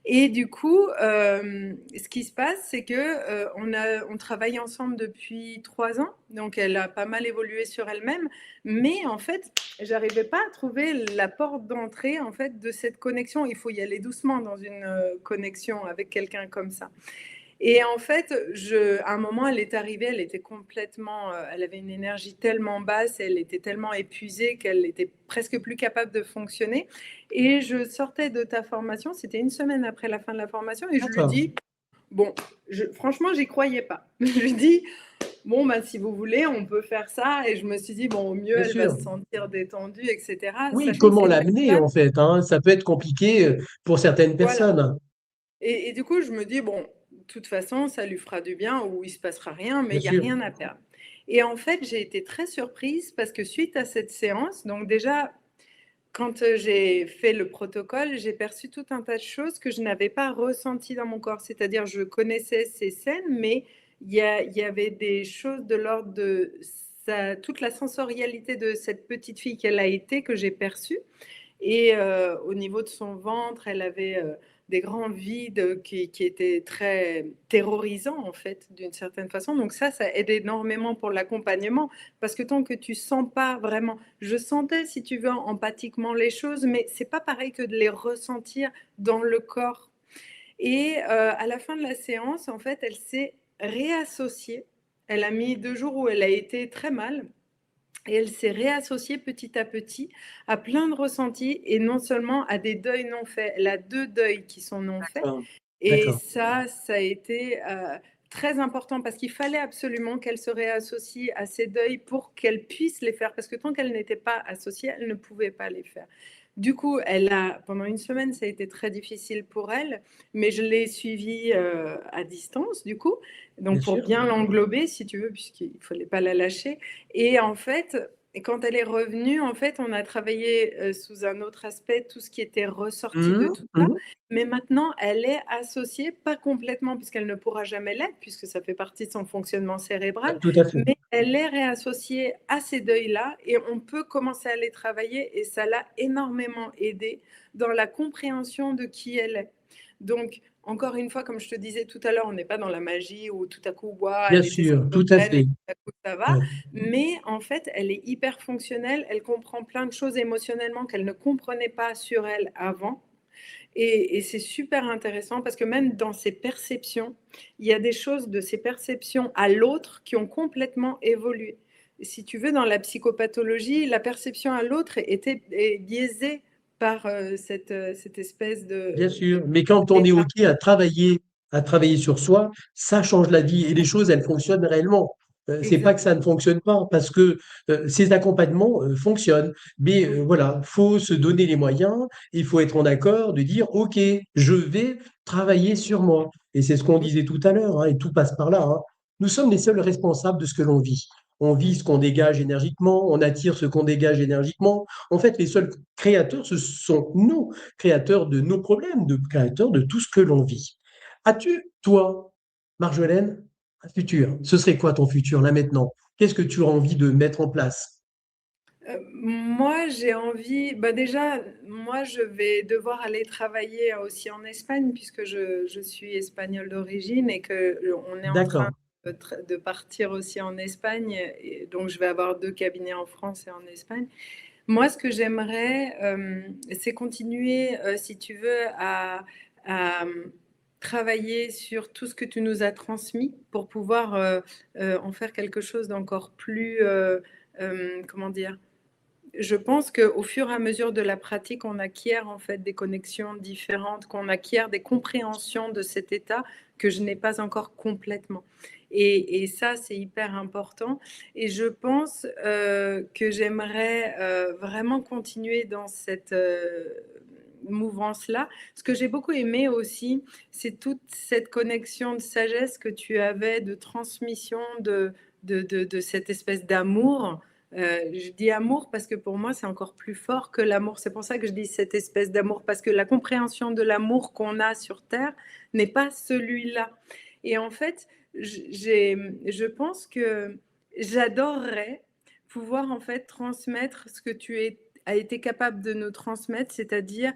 Et du coup, ce qui se passe, c'est que on travaille ensemble depuis 3 ans. Donc, elle a pas mal évolué sur elle-même. Mais en fait, j'arrivais pas à trouver la porte d'entrée en fait de cette connexion. Il faut y aller doucement dans une connexion avec quelqu'un comme ça. Et en fait, à un moment, elle est arrivée, elle était complètement, elle avait une énergie tellement basse, elle était tellement épuisée qu'elle était presque plus capable de fonctionner. Et je sortais de ta formation, c'était une semaine après la fin de la formation, et je lui D'accord, dis, bon, franchement, j'y croyais pas. Je lui dis, bon, bah, si vous voulez, on peut faire ça. Et je me suis dit, bon, au mieux, bien elle va sûr. se sentir détendue, etc. Oui, Sachant que comment c'est l'amener quelqu'un, en fait, hein? Ça peut être compliqué pour certaines voilà. personnes, Et du coup, je me dis, bon, de toute façon, ça lui fera du bien ou il se passera rien, mais bien il y a sûr. rien à perdre. Et en fait, j'ai été très surprise parce que suite à cette séance, donc déjà, quand j'ai fait le protocole, j'ai perçu tout un tas de choses que je n'avais pas ressenties dans mon corps. C'est-à-dire, je connaissais ces scènes, mais il y avait des choses de l'ordre de toute la sensorialité de cette petite fille qu'elle a été que j'ai perçue. Et au niveau de son ventre, elle avait, des grands vides qui étaient très terrorisants, en fait, d'une certaine façon. Donc ça aide énormément pour l'accompagnement parce que tant que tu sens pas vraiment je sentais, si tu veux, empathiquement les choses, mais c'est pas pareil que de les ressentir dans le corps. Et à la fin de la séance, en fait, elle s'est réassociée. Elle a mis 2 jours où elle a été très mal et elle s'est réassociée petit à petit à plein de ressentis et non seulement à des deuils non faits. Elle a 2 deuils qui sont non faits D'accord, et d'accord. ça a été, très important parce qu'il fallait absolument qu'elle se réassocie à ces deuils pour qu'elle puisse les faire parce que tant qu'elle n'était pas associée, elle ne pouvait pas les faire. Du coup, pendant une semaine, ça a été très difficile pour elle, mais je l'ai suivie, à distance du coup, Bien donc pour sûr. bien l'englober si tu veux, puisqu'il ne fallait pas la lâcher et en fait, quand elle est revenue, en fait, on a travaillé, sous un autre aspect tout ce qui était ressorti de Mhm, tout ça. mhm. Mais maintenant, elle est associée, pas complètement puisqu'elle ne pourra jamais l'être, puisque ça fait partie de son fonctionnement cérébral, Tout à fait. mais elle est réassociée à ces deuils-là et on peut commencer à les travailler et ça l'a énormément aidée dans la compréhension de qui elle est. Donc encore une fois, comme je te disais tout à l'heure, on n'est pas dans la magie où tout à coup, waouh, Bien elle était sûr, tout à schizophrène et fait. tout à coup ça va. Ouais. Mais en fait, elle est hyper fonctionnelle, elle comprend plein de choses émotionnellement qu'elle ne comprenait pas sur elle avant. Et c'est super intéressant parce que même dans ses perceptions, il y a des choses de ses perceptions à l'autre qui ont complètement évolué. Si tu veux, dans la psychopathologie, la perception à l'autre est biaisée par cette espèce Bien de sûr, mais quand on est d'état. OK à travailler sur soi, ça change la vie et les choses, elles fonctionnent réellement. C'est pas que ça ne Exactement. fonctionne pas, parce que ces accompagnements fonctionnent. Mais Mm. voilà, faut se donner les moyens, il faut être en accord de dire, OK, je vais travailler sur moi. Et c'est ce qu'on Mm. disait tout à l'heure, hein, et tout passe par là, hein. Nous sommes les seuls responsables de ce que l'on vit. On vit ce qu'on dégage énergiquement, on attire ce qu'on dégage énergiquement. En fait, les seuls créateurs, ce sont nous, créateur de nos problèmes, de créateur de tout ce que l'on vit. As-tu, toi, Marjolaine, un futur? Ce serait quoi ton futur, là maintenant? Qu'est-ce que tu as envie de mettre en place? Moi, j'ai envie, bah déjà, moi, je vais devoir aller travailler aussi en Espagne puisque je suis espagnole d'origine et que on est en train D'accord, de partir aussi en Espagne. Et donc, je vais avoir deux cabinets en France et en Espagne. Moi, ce que j'aimerais, c'est continuer, si tu veux, à travailler sur tout ce que tu nous as transmis pour pouvoir en faire quelque chose d'encore plus, comment dire, je pense qu'au fur et à mesure de la pratique, on acquiert en fait des connexions différentes, qu'on acquiert des compréhensions de cet état que je n'ai pas encore complètement. Et ça, c'est hyper important. Et je pense que j'aimerais vraiment continuer dans cette mouvance-là. Ce que j'ai beaucoup aimé aussi, c'est toute cette connexion de sagesse que tu avais, de transmission de cette espèce d'amour. Je dis amour parce que pour moi, c'est encore plus fort que l'amour. C'est pour ça que je dis cette espèce d'amour, parce que la compréhension de l'amour qu'on a sur Terre n'est pas celui-là. Et en fait, je pense que j'adorerais pouvoir en fait transmettre ce que as été capable de nous transmettre, c'est-à-dire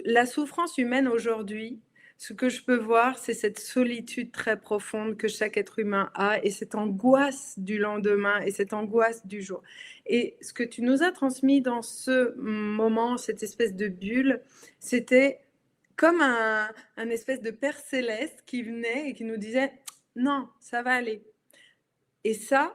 la souffrance humaine aujourd'hui. Ce que je peux voir, c'est cette solitude très profonde que chaque être humain a et cette angoisse du lendemain et cette angoisse du jour. Et ce que tu nous as transmis dans ce moment, cette espèce de bulle, c'était comme un espèce de Père céleste qui venait et qui nous disait non, ça va aller. Et ça,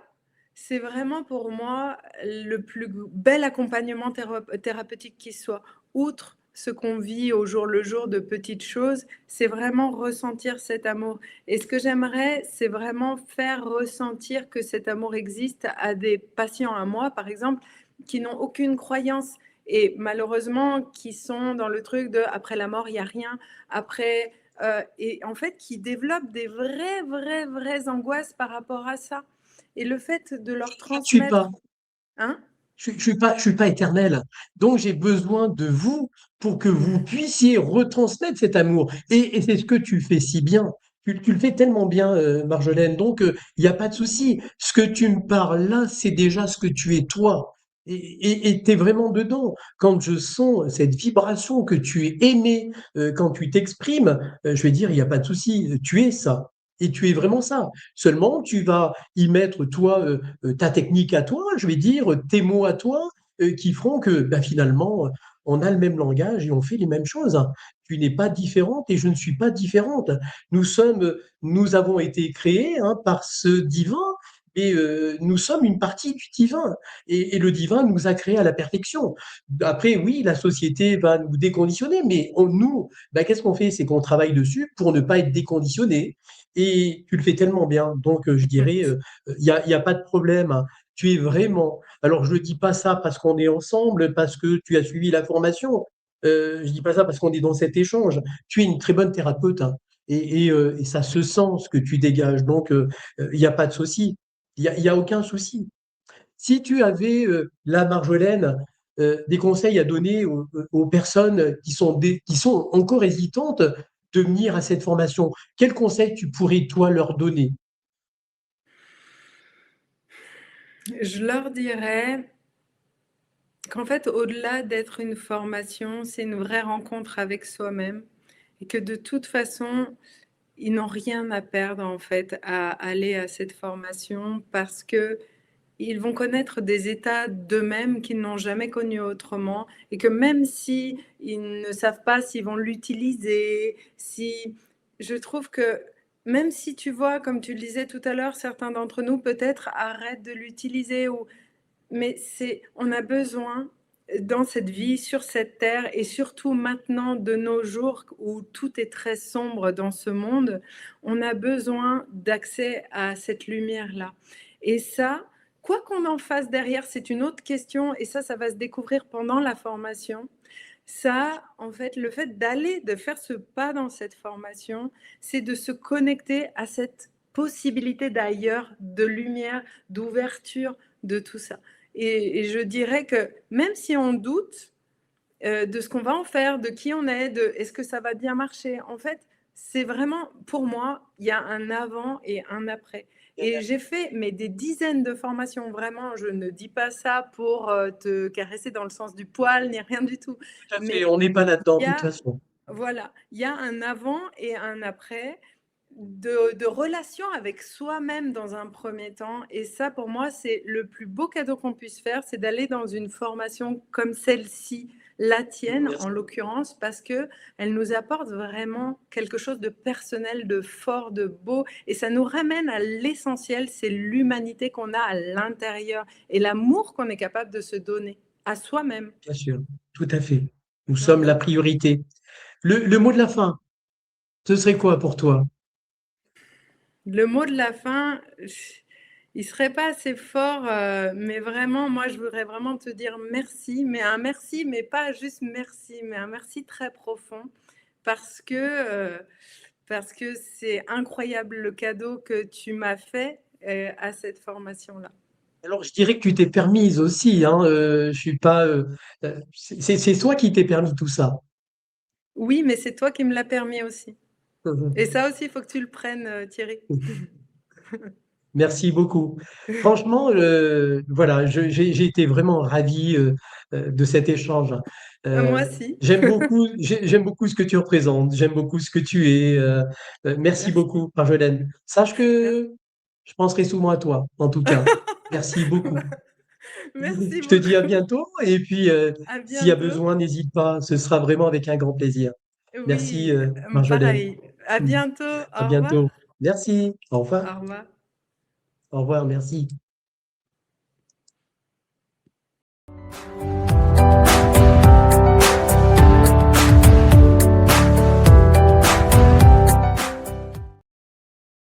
c'est vraiment pour moi le plus bel accompagnement thérapeutique qui soit. Outre ce qu'on vit au jour le jour de petites choses, c'est vraiment ressentir cet amour. Et ce que j'aimerais, c'est vraiment faire ressentir que cet amour existe à des patients à moi, par exemple, qui n'ont aucune croyance et malheureusement qui sont dans le truc de après la mort, il n'y a rien. Après, et en fait, qui développent des vraies angoisses par rapport à ça. Et le fait de leur je ne suis pas. transmettre, hein? Je suis pas éternel. Donc, j'ai besoin de vous pour que vous puissiez retransmettre cet amour. Et c'est ce que tu fais si bien. Tu le fais tellement bien, Marjolaine. Donc, il n'y a pas de souci. Ce que tu me parles là, c'est déjà ce que tu es toi. Et tu es vraiment dedans. Quand je sens cette vibration que tu es aimé, quand tu t'exprimes, je vais dire, il n'y a pas de souci. Tu es ça. Et tu es vraiment ça. Seulement, tu vas y mettre, toi, ta technique à toi, je vais dire, tes mots à toi, qui feront que ben, finalement, on a le même langage et on fait les mêmes choses. Tu n'es pas différente et je ne suis pas différente. Nous avons été créés hein, par ce divin et nous sommes une partie du divin. Et le divin nous a créés à la perfection. Après, oui, la société va nous déconditionner, mais nous, ben, qu'est-ce qu'on fait? C'est qu'on travaille dessus pour ne pas être déconditionné. Et tu le fais tellement bien. Donc, je dirais, il y a pas de problème, hein. Tu es vraiment. Alors, je ne dis pas ça parce qu'on est ensemble, parce que tu as suivi la formation. Je ne dis pas ça parce qu'on est dans cet échange. Tu es une très bonne thérapeute, hein. Et ça se sent ce que tu dégages. Donc, il n'y a pas de souci. Il y a aucun souci. Si tu avais, là, Marjolaine, des conseils à donner aux personnes qui sont encore hésitantes de venir à cette formation, quels conseils tu pourrais, toi, leur donner? Je leur dirais qu'en fait, au-delà d'être une formation, c'est une vraie rencontre avec soi-même et que de toute façon, ils n'ont rien à perdre en fait à aller à cette formation parce que ils vont connaître des états d'eux-mêmes qu'ils n'ont jamais connus autrement et que même si ils ne savent pas s'ils vont l'utiliser, si je trouve que même si tu vois, comme tu le disais tout à l'heure, certains d'entre nous peut-être arrêtent de l'utiliser ou mais c'est on a besoin dans cette vie, sur cette terre et surtout maintenant de nos jours où tout est très sombre dans ce monde, on a besoin d'accès à cette lumière-là. Et ça, quoi qu'on en fasse derrière, c'est une autre question et ça va se découvrir pendant la formation. Ça, en fait, le fait d'aller, de faire ce pas dans cette formation, c'est de se connecter à cette possibilité d'ailleurs, de lumière, d'ouverture, de tout ça. Et je dirais que même si on doute de ce qu'on va en faire, de qui on est, de est-ce que ça va bien marcher, en fait, c'est vraiment, pour moi, il y a un avant et un après. Et j'ai fait mais des dizaines de formations, vraiment, je ne dis pas ça pour te caresser dans le sens du poil, ni rien du tout. Tout à fait, Mais on n'est pas là-dedans il y de toute a, façon. voilà, il y a un avant et un après de relation avec soi-même dans un premier temps. Et ça, pour moi, c'est le plus beau cadeau qu'on puisse faire, c'est d'aller dans une formation comme celle-ci, la tienne en Merci. l'occurrence, parce que elle nous apporte vraiment quelque chose de personnel, de fort, de beau, et ça nous ramène à l'essentiel, c'est l'humanité qu'on a à l'intérieur et l'amour qu'on est capable de se donner à soi-même. Bien sûr, tout à fait. Nous sommes la Voilà. priorité. Le mot de la fin, ce serait quoi pour toi? Le mot de la fin, il serait pas assez fort, mais vraiment, moi, je voudrais vraiment te dire merci, mais un merci, mais pas juste merci, mais un merci très profond parce que c'est incroyable le cadeau que tu m'as fait à cette formation-là. Alors, je dirais que tu t'es permise aussi, hein, je suis pas, c'est toi qui t'es permis tout ça. Oui, mais c'est toi qui me l'as permis aussi. Et ça aussi, il faut que tu le prennes, Thierry. Merci beaucoup. Franchement, voilà, j'ai été vraiment ravi de cet échange. Moi aussi. J'aime beaucoup ce que tu représentes, j'aime beaucoup ce que tu es. Merci Merci. beaucoup, Marjolaine. Sache Merci. que je penserai souvent à toi, en tout cas. Merci beaucoup. Merci Je te dis à beaucoup. bientôt et puis À s'il y a bientôt. besoin, n'hésite pas, ce sera vraiment avec un grand plaisir. Merci, Oui, Marjolaine. pareil. À bientôt. À Au revoir. bientôt. Merci. Au revoir. Au revoir. Au revoir, merci.